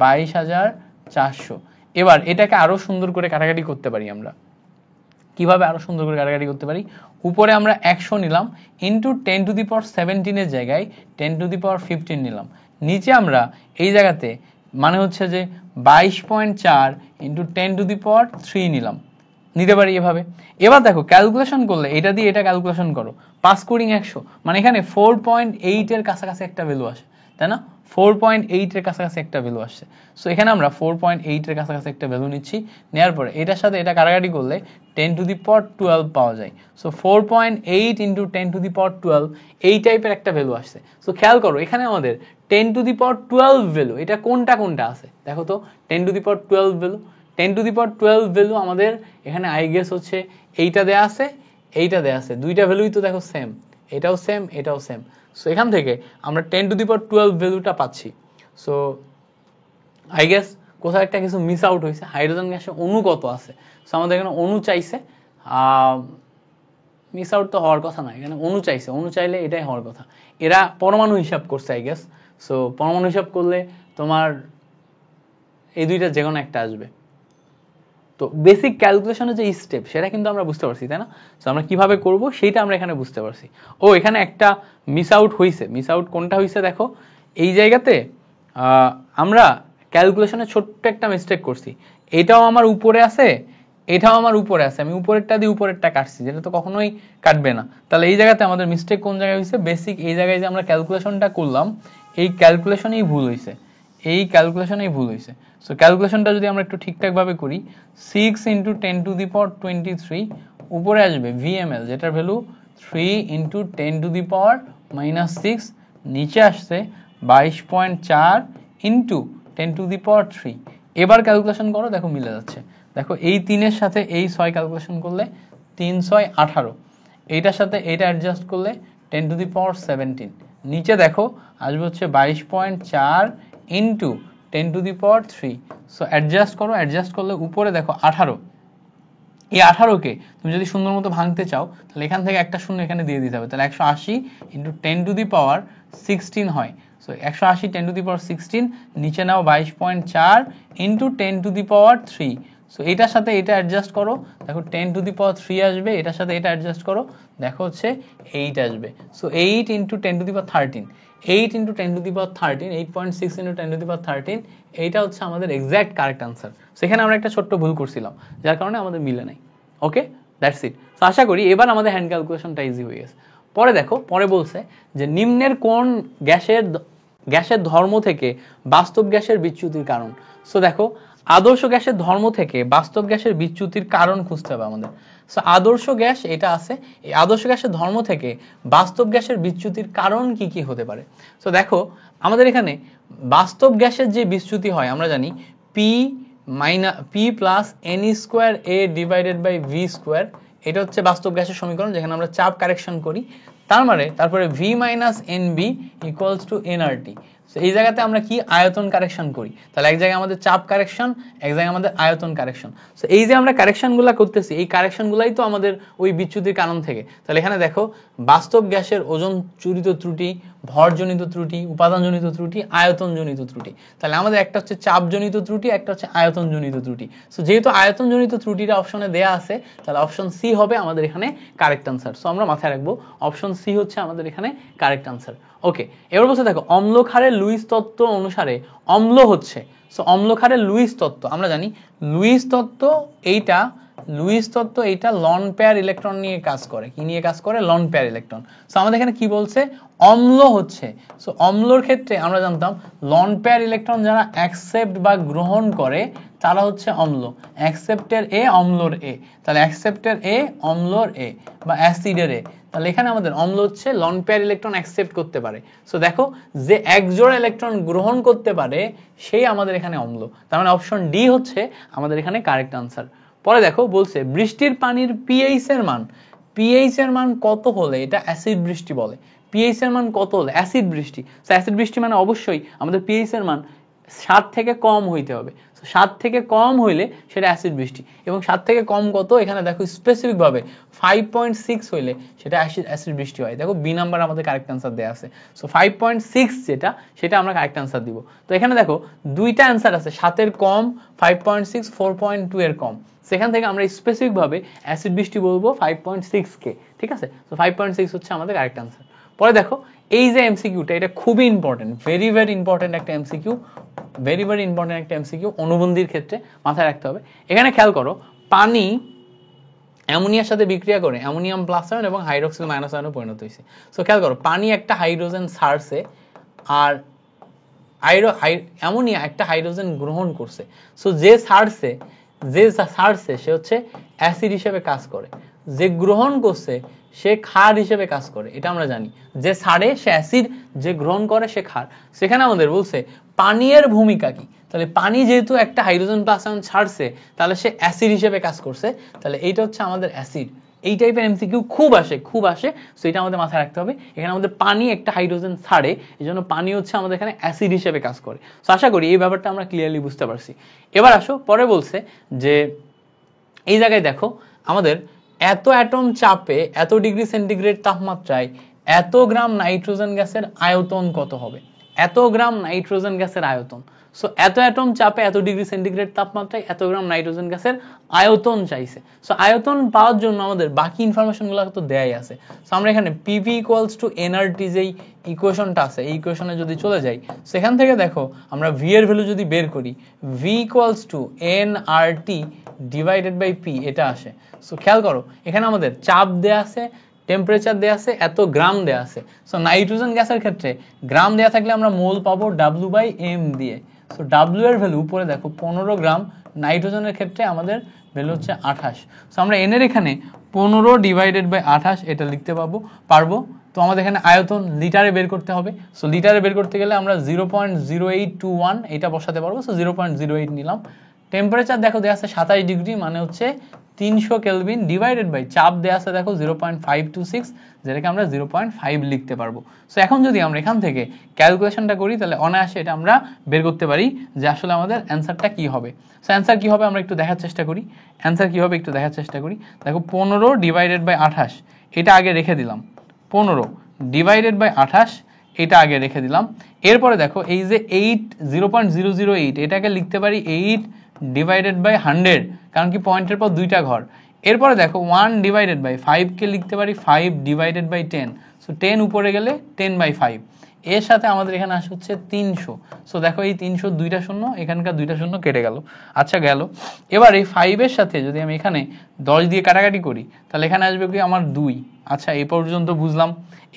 22,400। এবার এটাকে আরো সুন্দর করে কাটাকাটি করতে পারি আমরা। কিভাবে আরো সুন্দর করে কাটাকাটি করতে পারি? উপরে আমরা 100 নিলাম, ইনটু 10⁻17 এর জায়গায় 10⁻15 নিলাম, নিচে আমরা এই জায়গাতে মানে হচ্ছে যে 22.4 ইনটু 10⁻3 নিলাম, নিতে পারি এভাবে। এবার দেখো ক্যালকুলেশন করলে এটা দিয়ে এটা ক্যালকুলেশন করো, 5 × 100 মানে এখানে 4.8 এর কাছাকাছি একটা ভ্যালু আসে, তাই না? 4.8 এর কাছাকাছি একটা ভ্যালু আসছে। সো এখানে আমরা 4.8 এর কাছাকাছি একটা ভ্যালু নিচ্ছি, নেওয়ার পরে এটার সাথে এটা কাটাকাটি করলে 10⁻12 পাওয়া যায়। সো 4.8 ইনটু 10⁻12 এই টাইপের একটা ভ্যালু আসছে। সো খেয়াল করো এখানে আমাদের 10⁻12 ভ্যালু, এটা কোনটা কোনটা আছে দেখো তো। 10⁻12 ভ্যালু, 10⁻12 ভ্যালু আমাদের এখানে আই গেস হচ্ছে এইটা দেয়া আছে, এইটা দেয়া আছে, দুইটা ভ্যালুই তো দেখো সেম, এটাও সেম এটাও সেম। সো এখান থেকে আমরা 10⁻12 ভ্যালুটা পাচ্ছি। সো আই গেস কোথাও একটা কিছু মিস আউট হয়েছে, হাইড্রোজেন গ্যাসে অণু কত আছে। সো আমাদের এখানে অণু চাইছে, মিস আউট তো হওয়ার কথা না, এখানে অণু চাইছে, অণু চাইলে এটাই হওয়ার কথা। এরা পরমাণু হিসাব করছে আই গেস। সো পরমাণু হিসাব করলে তোমার এই দুইটা যে কোনো একটা আসবে। তো বেসিক ক্যালকুলেশনের যে স্টেপ সেটা কিন্তু আমরা বুঝতে পারছি, তাই না? সো আমরা কিভাবে করব সেটা আমরা এখানে বুঝতে পারছি। ও এখানে একটা মিস আউট হয়েছে, মিস আউট কোনটা হয়েছে দেখো, এই জায়গাতে আমরা ক্যালকুলেশনে ছোট্ট একটা মিস্টেক করছি। এটাও আমার উপরে আছে, এটাও আমার উপরে আছে, আমি উপরেরটা দিয়ে উপরেরটা কাটছি, যেটা তো কখনোই কাটবে না। তাহলে এই জায়গাতে আমাদের মিস্টেক কোন জায়গায় হয়েছে? বেসিক এই জায়গায় যে আমরা ক্যালকুলেশনটা করলাম এই ক্যালকুলেশনেই ভুল হয়েছে, এই ক্যালকুলেশনেই ভুল হয়েছে। সো ক্যালকুলেশনটা যদি আমরা একটু ঠিকঠাক ভাবে করি, 6 × 10⁻23 উপরে আসবে vml যেটার ভ্যালু 3 × 10⁻⁻6, নিচে আসছে 22.4 × 10⁻3। এবার ক্যালকুলেশন করো, দেখো মিলে যাচ্ছে। দেখো এই 3 এর সাথে এই 6 ক্যালকুলেশন করলে 3 × 6 = 18, এইটার সাথে এটা অ্যাডজাস্ট করলে 10⁻17, নিচে দেখো আসবে হচ্ছে 22.4 × 10⁻3। সো অ্যাডজাস্ট করো, অ্যাডজাস্ট করলে উপরে দেখো 18। এই 18কে তুমি যদি সুন্দর মতো ভাঙতে চাও তাহলে এখান থেকে একটা শূন্য এখানে দিয়ে দিতে হবে, তাহলে 180 × 10⁻16 হয়। সো 180 10⁻16, নিচে নাও 22.4 × 10⁻3। সো এটার সাথে এটা অ্যাডজাস্ট করো, দেখো 10 টু দি পাওয়ার 3 আসবে, এটার সাথে এটা অ্যাডজাস্ট করো, দেখো হচ্ছে 8 আসবে। So 8 into 10 to the power 13, 8 into 10 to the power 13, 8.6 into 10 to the power 13, এইটা হচ্ছে আমাদের এক্সাক্ট কারেক্ট আনসার। সেখানে আমরা একটা ছোট্ট ভুল করছিলাম, যার কারণে আমাদের মিলে নাই। ওকে, দ্যাটস ইট। তো আশা করি এবার আমাদের হ্যান্ড ক্যালকুলেশনটা ইজি হয়ে গেছে। পরে দেখো, পরে বলছে যে নিম্নের কোন গ্যাসের ধর্ম থেকে বাস্তব গ্যাসের বিচ্যুতির কারণ। সো দেখো, আদর্শ গ্যাসের ধর্ম থেকে বাস্তব গ্যাসের বিচ্যুতির কারণ খুঁজতে হবে আমাদের। সো আদর্শ গ্যাস এটা আছে, এই আদর্শ গ্যাসের ধর্ম থেকে বাস্তব গ্যাসের বিচ্যুতির কারণ কি কি হতে পারে। সো দেখো, আমাদের এখানে বাস্তব গ্যাসের যে বিচ্যুতি হয় আমরা জানি P plus NE square A divided by V square, এটা হচ্ছে বাস্তব গ্যাসের সমীকরণ যেখানে আমরা চাপ কারেকশন করি। তার মানে তারপরে V minus NB equals to nRT। এই জায়গাতে আমরা কি আয়তন কারেকশন করি, তাহলে এক জায়গায় আমাদের চাপ কারেকশন, এক জায়গায় আমাদের আয়তন কারেকশন। সো এই যে আমরা কারেকশনগুলো করতেছি, এই কারেকশনগুলাই তো আমাদের ওই বিচ্যুতির কারণ থেকে। তাহলে এখানে দেখো, বাস্তব গ্যাসের ওজন জনিত ত্রুটি, ভরজনিত ত্রুটি, উপাদানজনিত ত্রুটি, আয়তনজনিত ত্রুটি। তাহলে আমাদের একটা হচ্ছে চাপজনিত ত্রুটি, একটা হচ্ছে আয়তনজনিত ত্রুটি। সো যেহেতু আয়তনজনিত ত্রুটিটা অপশনে দেয়া আছে, তাহলে অপশন সি হবে আমাদের এখানে কারেক্ট আনসার। সো আমরা মাথায় রাখবো অপশন সি হচ্ছে আমাদের এখানে কারেক্ট আনসার। ওকে, এবার বলছে দেখো, অম্লক্ষারের লুইস তত্ত্ব অনুসারে অম্ল হচ্ছে। সো অম্লক্ষারের লুইস তত্ত্ব আমরা জানি, লুইস তত্ত্ব এইটা লন পেয়ার ইলেকট্রন নিয়ে কাজ করে। কি নিয়ে কাজ করে? Loan pair electron. সো আমাদের এখানে কি বলছে? অম্ল হচ্ছে। সো অম্লর ক্ষেত্রে আমরা জানতাম লন পেয়ার ইলেকট্রন যারা অ্যাকসেপ্ট বা গ্রহণ করে তারা হচ্ছে অম্ল। অ্যাকসেপ্টের এ, অম্লর এ। তাহলে অ্যাকসেপ্টের এ, অম্লর এ, বা অ্যাসিডের এ। তাহলে এখানে আমাদের অম্ল হচ্ছে লন পেয়ার ইলেকট্রন অ্যাকসেপ্ট করতে পারে। সো দেখো, যে এক জোড়া ইলেকট্রন গ্রহণ করতে পারে সেই আমাদের এখানে অম্ল। তার মানে অপশন ডি হচ্ছে আমাদের এখানে কারেক্ট আনসার। পরে দেখো বলছে বৃষ্টির পানির পিএইচ এর মান কত হলে এটা অ্যাসিড বৃষ্টি বলে। পিএইচ এর মান কত হলে অ্যাসিড বৃষ্টি। সো অ্যাসিড বৃষ্টি মানে অবশ্যই আমাদের পিএইচ এর মান 7 থেকে কম হইতে হবে। 7 থেকে কম হইলে সেটা অ্যাসিড বৃষ্টি। এবং 7 থেকে কম কত, এখানে দেখো স্পেসিফিক ভাবে 5.6 হইলে সেটা অ্যাসিড বৃষ্টি হয়। দেখো বি নাম্বার আমাদের কারেক্ট আনসার দেয়া আছে। সো 5.6 যেটা, সেটা আমরা কারেক্ট আনসার দিব। তো এখানে দেখো দুইটা অ্যানসার আছে, 7 এর কম 5.6, 4.2 এর কম। সেখান থেকে আমরা স্পেসিফিক ভাবে অ্যাসিড বৃষ্টি বলবো 5.6 কে। ঠিক আছে, তো 5.6 হচ্ছে আমাদের কারেক্ট আনসার। পরে দেখো, এই যে এমসিকিউটা, এটা খুবই ইম্পর্টেন্ট, ভেরি ইম্পর্টেন্ট একটা এমসিকিউ, ভেরি ইম্পর্টেন্ট একটা এমসিকিউ অনুবন্ধীর ক্ষেত্রে মাথায় রাখতে হবে। এখানে খেয়াল করো, পানি অ্যামোনিয়ার সাথে বিক্রিয়া করে অ্যামোনিয়াম প্লাস আয়ন এবং হাইড্রোক্সিল মাইনাস আয়নে পরিণত হয়েছে। সো খেয়াল করো, পানি একটা হাইড্রোজেন ছাড়ছে আর অ্যামোনিয়া একটা হাইড্রোজেন গ্রহণ করছে। সো যে ছাড়ছে সে হচ্ছে অ্যাসিড হিসেবে কাজ করে, যে গ্রহণ করছে সে ক্ষার হিসেবে কাজ করে। এটা আমরা জানি, যে ছাড়ে সে অ্যাসিড, যে গ্রহণ করে সে ক্ষার। সেখানে আমাদের বলছে পানির ভূমিকা কি। তাহলে পানি যেহেতু একটা হাইড্রোজেন প্লাস আয়ন ছাড়ছে, তাহলে সে অ্যাসিড হিসেবে কাজ করছে। তাহলে এইটা হচ্ছে আমাদের অ্যাসিড। এই টাইপের এমসিকিউ খুব আসে। সো এটা আমাদের মাথায় রাখতে হবে। এখানে আমাদের পানি একটা হাইড্রোজেন ছাড়ে, এই জন্য পানি হচ্ছে আমাদের এখানে অ্যাসিড হিসেবে কাজ করে। সো আশা করি এই ব্যাপারটা আমরা ক্লিয়ারলি বুঝতে পারছি। এবার আসো, পরে বলছে যে এই জায়গায় দেখো, আমাদের এত অ্যাটম চাপে, এত ডিগ্রি সেন্টিগ্রেড তাপমাত্রায় এত গ্রাম নাইট্রোজেন গ্যাসের আয়তন কত হবে। এত গ্রাম নাইট্রোজেন গ্যাসের আয়তন। সো এত অ্যাটম চাপে, এত ডিগ্রি সেন্টিগ্রেড তাপমাত্রায় এত গ্রাম নাইট্রোজেন গ্যাসের আয়তন চাইছে। সো আয়তন পাওয়ার জন্য আমাদের বাকি ইনফরমেশনগুলো তো দেয়াই আছে। সো আমরা এখানে PV ইকুয়ালস টু nRT যেই ইকুয়েশনটা আছে, এই ইকুয়েশনে যদি চলে যাই, সেখান থেকে দেখো আমরা V এর ভ্যালু যদি বের করি, V equals to nRT divided by P, এটা আসে। সো খেয়াল করো, এখানে আমাদের চাপ দেয়া আছে, টেম্পারেচার দেয়া আছে, এত গ্রাম দেয়া আছে। সো নাইট্রোজেন গ্যাসের ক্ষেত্রে গ্রাম দেয়া থাকলে আমরা মোল পাবো W/m দিয়ে। সো W এর ভ্যালু উপরে দেখো 15 গ্রাম, নাইট্রোজেনের ক্ষেত্রে আমাদের ভ্যালু হচ্ছে 28। সো আমরা n এর এখানে 15 ডিভাইডেড বাই 28 এটা লিখতে পারবো। তো আমাদের এখানে আয়তন লিটারে বের করতে হবে। সো লিটারে বের করতে গেলে আমরা 0.0821 এটা বসাতে পারবো। সো 0.08 নিলাম। টেম্পারেচার দেখো দেয়া আছে 27 ডিগ্রি, মানে হচ্ছে 300 কেলভিন, ডিভাইডেড বাই চাপ দেয়া আছে দেখো 0.526, যেটাকে আমরা 0.5 লিখতে পারবো। সো এখন যদি আমরা এখান থেকে ক্যালকুলেশনটা করি, তাহলে অনায়াসে এটা আমরা বের করতে পারি যে আসলে আমাদের অ্যান্সারটা কি হবে। সো অ্যান্সার কি হবে আমরা একটু দেখার চেষ্টা করি। দেখো 15 ডিভাইডেড বাই 28 এটা আগে রেখে দিলাম। 15 ডিভাইডেড বাই 28 এটা আগে রেখে দিলাম। এরপরে দেখো এই যে 0.008 এটাকে লিখতে পারি 8 ডিভাইডেড বাই 100, কারণ কি পয়েন্টের পর দুইটা ঘর। এরপরে দেখো 1 ডিভাইডেড বাই 5 কে লিখতে পারি 5 ডিভাইডেড বাই 10, সো 10 উপরে গেলে 10/5। এর সাথে আমাদের এখানে আসে হচ্ছে 300। সো দেখো এই 300 দুইটা শূন্য, এখানকার দুইটা শূন্য কেটে গেল। আচ্ছা গেল। এবার এই 5 এর সাথে যদি আমি এখানে 10 দিয়ে কাটাকাটি করি তাহলে এখানে আসবে কি আমার 2। আচ্ছা এই পর্যন্ত বুঝলাম।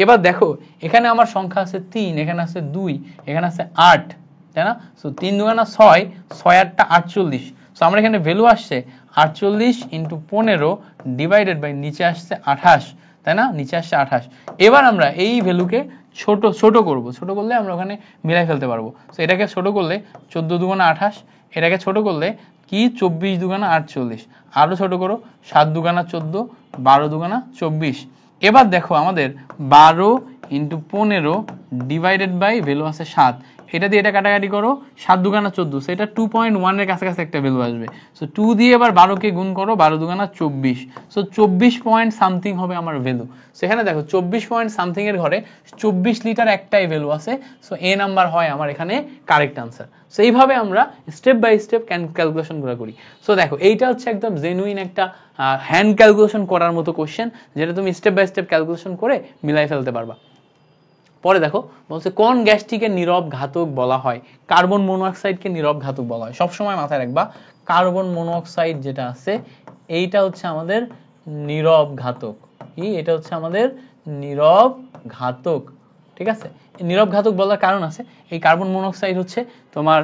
এবার দেখো এখানে আমার সংখ্যা আছে 3, এখানে আছে 2, এখানে আছে 8, তাই না? সো 3 দুগুণা 6, 6 8টা 48। সো আমরা এখানে ভ্যালু আসছে 48 ইন্টু 15 ডিভাইডেড বাই নিচে আসছে 28, তাই না? নিচে আসছে 28। এবার আমরা এই ভ্যালুকে ছোট করব, ছোট করলে আমরা ওখানে মিলাই ফেলতে পারবো। সো এটাকে ছোট করলে 14 দুগুণা 28, এটাকে ছোট করলে কি 24 দুগুণা 48, আরো ছোট করো 7 দুগুণা 14, 12 দুগুণা 24। এবার দেখো আমাদের 12 ইন্টু 15 ডিভাইডেড বাই ভ্যালু আছে 7, এটা দিয়ে এটা কাটাকাটি করো 7 দুগুণা 14, সেটা 2.1 এর কাছাকাছি একটা ভ্যালু আসবে। সো 2 দিয়ে এবার 12 কে গুণ করো, 12 দুগুণা 24, সো 24 পয়েন্ট সামথিং হবে আমার ভ্যালু। সেখানে দেখো 24 পয়েন্ট সামথিং এর ঘরে 24 লিটার একটাই ভ্যালু আছে। সো এ নাম্বার হয় আমার এখানে কারেক্ট আনসার। সো এইভাবে আমরা স্টেপ বাই স্টেপ ক্যালকুলেশন করি। সো দেখো এইটা হচ্ছে একদম জেনুইন একটা হ্যান্ড ক্যালকুলেশন করার মতো কোশ্চেন, যেটা তুমি স্টেপ বাই স্টেপ ক্যালকুলেশন করে মিলাই ফেলতে পারবা। পরে দেখো বলছে কোন গ্যাসটিকে নীরব ঘাতক বলা হয়? কার্বন মনোঅক্সাইডকে নীরব ঘাতক বলা হয়। সবসময় মাথায় রাখবা কার্বন মনোঅক্সাইড যেটা আছে এইটা হচ্ছে আমাদের নীরব ঘাতক। কি এটা হচ্ছে আমাদের নীরব ঘাতক, ঠিক আছে? নীরব ঘাতক বলার কারণ আছে, এই কার্বন মনোঅক্সাইড হচ্ছে তোমার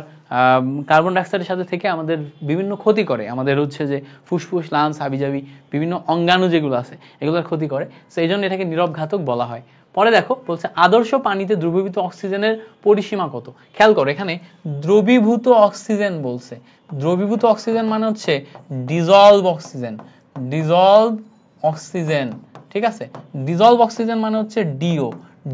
কার্বন ডাইঅক্সাইডের সাথে থেকে আমাদের বিভিন্ন ক্ষতি করে, আমাদের হচ্ছে যে ফুসফুস লাংস হাবিজাবি বিভিন্ন অঙ্গাণু যেগুলো আছে এগুলোর ক্ষতি করে। সেই জন্য এটাকে নীরব ঘাতক বলা হয়। পরে দেখো বলছে আদর্শ পানিতে দ্রবীভূত অক্সিজেনের পরিসীমা কত? খেয়াল করো এখানে দ্রবীভূত অক্সিজেন বলছে। দ্রবীভূত অক্সিজেন মানে হচ্ছে ডিজলভ অক্সিজেন, ডিজলভ অক্সিজেন, ঠিক আছে? ডিজলভ অক্সিজেন মানে হচ্ছে ডিও।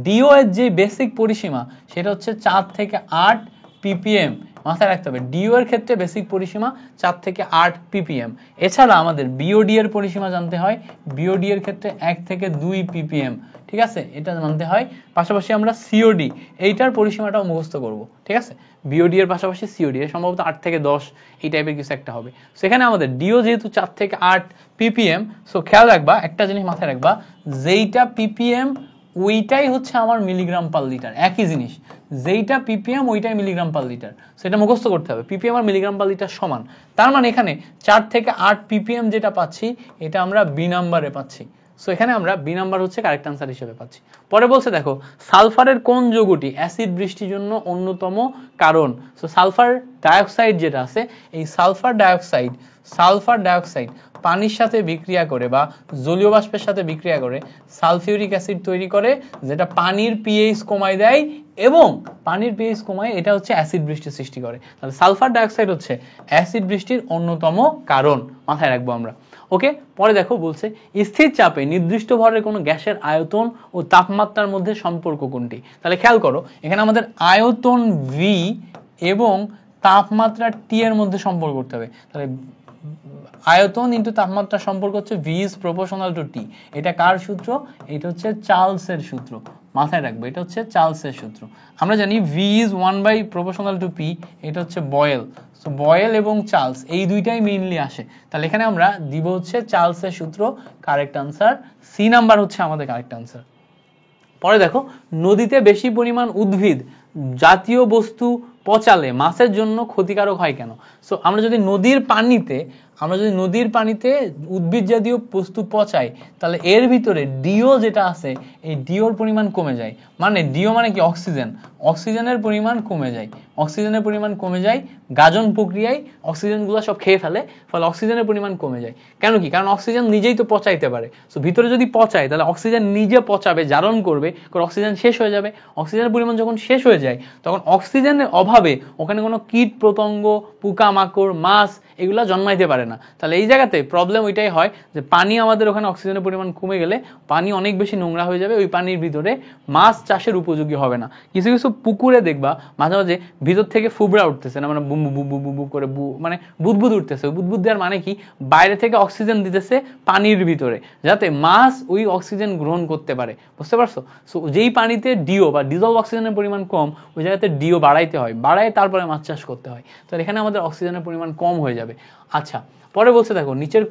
ডিও এর যে বেসিক পরিসীমা সেটা হচ্ছে 4 থেকে 8 ppm। মাথায় রাখতে হবে ডিও এর ক্ষেত্রে বেসিক পরিসীমা 4 থেকে 8 ppm। এছাড়া আমাদের বিওডি এর পরিসীমা জানতে হয়, বিওডি এর ক্ষেত্রে 1 থেকে 2 ppm, ঠিক আছে? এটা জানতে হয়। পাশাপাশি আমরা সিওডি এইটার পরিসীমাটাও মুখস্থ করব, ঠিক আছে? বিওডি এর পাশাপাশি সিওডি এর সম্ভবত 8 থেকে 10 এই টাইপের কিছু একটা হবে। সেখানে আমাদের ডিও যেহেতু 4 থেকে 8 ppm, সো খেয়াল রাখবা একটা জিনিস মাথায় রাখবা, যেইটা ppm ওইটাই হচ্ছে আমার মিলিগ্রাম পার লিটার। একই জিনিস, যেইটা ppm ওইটাই মিলিগ্রাম পার লিটার, সেটা মুখস্থ করতে হবে। ppm আর মিলিগ্রাম পার লিটার সমান, তার মানে এখানে 4 থেকে 8 ppm যেটা পাচ্ছি এটা আমরা বি নাম্বারে পাচ্ছি। সো এখানে আমরা বি নাম্বার হচ্ছে কারেক্ট আনসার হিসেবে পাচ্ছি। পরে বলছে দেখো সালফারের কোন যৌগটি অ্যাসিড বৃষ্টির জন্য অন্যতম কারণ? সো সালফার ডাইঅক্সাইড যেটা আছে, এই সালফার ডাইঅক্সাইড পানির সাথে বিক্রিয়া করে বা জলীয় বাষ্পের সাথে বিক্রিয়া করে সালফিউরিক অ্যাসিড তৈরি করে, যেটা পানির পিএইচ কমায় দেয় এবং পানির পিএইচ কমায় এটা হচ্ছে অ্যাসিড বৃষ্টি সৃষ্টি করে। তাহলে সালফার ডাইঅক্সাইড হচ্ছে অ্যাসিড বৃষ্টির অন্যতম কারণ, মাথায় রাখবো আমরা। ওকে, পরে দেখো বলছে স্থির চাপে নির্দিষ্ট ভরের কোনো গ্যাসের আয়তন ও তাপমাত্রার মধ্যে সম্পর্ক কোনটি? তাহলে খেয়াল করো এখানে আমাদের আয়তন ভি এবং তাপমাত্রা টি এর মধ্যে সম্পর্ক করতে হবে। তাহলে আয়তন ইনটু তাপমাত্রা সম্পর্ক হচ্ছে V is proportional to T। এটা কার সূত্র? এটা হচ্ছে চার্লসের সূত্র, মাথায় রাখবো এটা হচ্ছে চার্লসের সূত্র। আমরা জানি V is 1/proportional to P, এটা হচ্ছে বয়েল। সো বয়েল এবং চার্লস এই দুইটাই মেইনলি আসে। তাহলে এখানে আমরা দিব হচ্ছে চার্লসের সূত্র, কারেক্ট আনসার সি নাম্বার হচ্ছে আমাদের কারেক্ট আনসার। পরে দেখো নদীতে বেশি পরিমাণ উদ্ভিদ জাতীয় বস্তু পচালে মাছের জন্য ক্ষতিকারক হয় কেন? সো আমরা যদি নদীর পানিতে উদ্ভিদ জাতীয় বস্তু পচাই তাহলে এর ভিতরে ডিও যেটা আছে এই ডিওর পরিমাণ কমে যায়। মানে ডিও মানে কি? অক্সিজেন। অক্সিজেনের পরিমাণ কমে যায় গাজন প্রক্রিয়ায় অক্সিজেনগুলো সব খেয়ে ফেলে, ফলে অক্সিজেনের পরিমাণ কমে যায়। কেন কি? কারণ অক্সিজেন নিজেই তো পচাইতে পারে। সো ভিতরে যদি পচায় তাহলে অক্সিজেন নিজে পচাবে, জারণ করবে, কারণ অক্সিজেন শেষ হয়ে যাবে। অক্সিজেনের পরিমাণ যখন শেষ হয়ে যায় তখন অক্সিজেনের অভাবে ওখানে কোনো কীট পতঙ্গ পোকামাকড় মাছ এগুলা জন্মাইতে পারে না। তাহলে এই জায়গাতে প্রবলেম ওইটাই হয় যে পানি আমাদের ওখানে অক্সিজেনের পরিমাণ কমে গেলে পানি অনেক বেশি নোংরা হয়ে যাবে, ওই পানির ভিতরে মাছ চাষের উপযোগী হবে না। কিছু কিছু পুকুরে দেখবা মাঝে মাঝে ভিতর থেকে ফুবড়া উঠতেছে না, মানে বু বু বু বু করে মানে বুদবুদ উঠতেছে। বুদবুদ দেওয়ার মানে কি, বাইরে থেকে অক্সিজেন দিতেছে পানির ভিতরে যাতে মাছ ওই অক্সিজেন গ্রহণ করতে পারে, বুঝতে পারছো? সো যেই পানিতে ডিও বা ডিজলভ অক্সিজেনের পরিমাণ কম, ওই জায়গাতে ডিও বাড়াইতে হয়, বাড়ায় তারপরে মাছ চাষ করতে হয়। তো এখানে আমাদের অক্সিজেনের পরিমাণ কম হয়ে যাবে। আচ্ছা, পরে বলছে দেখো নিচের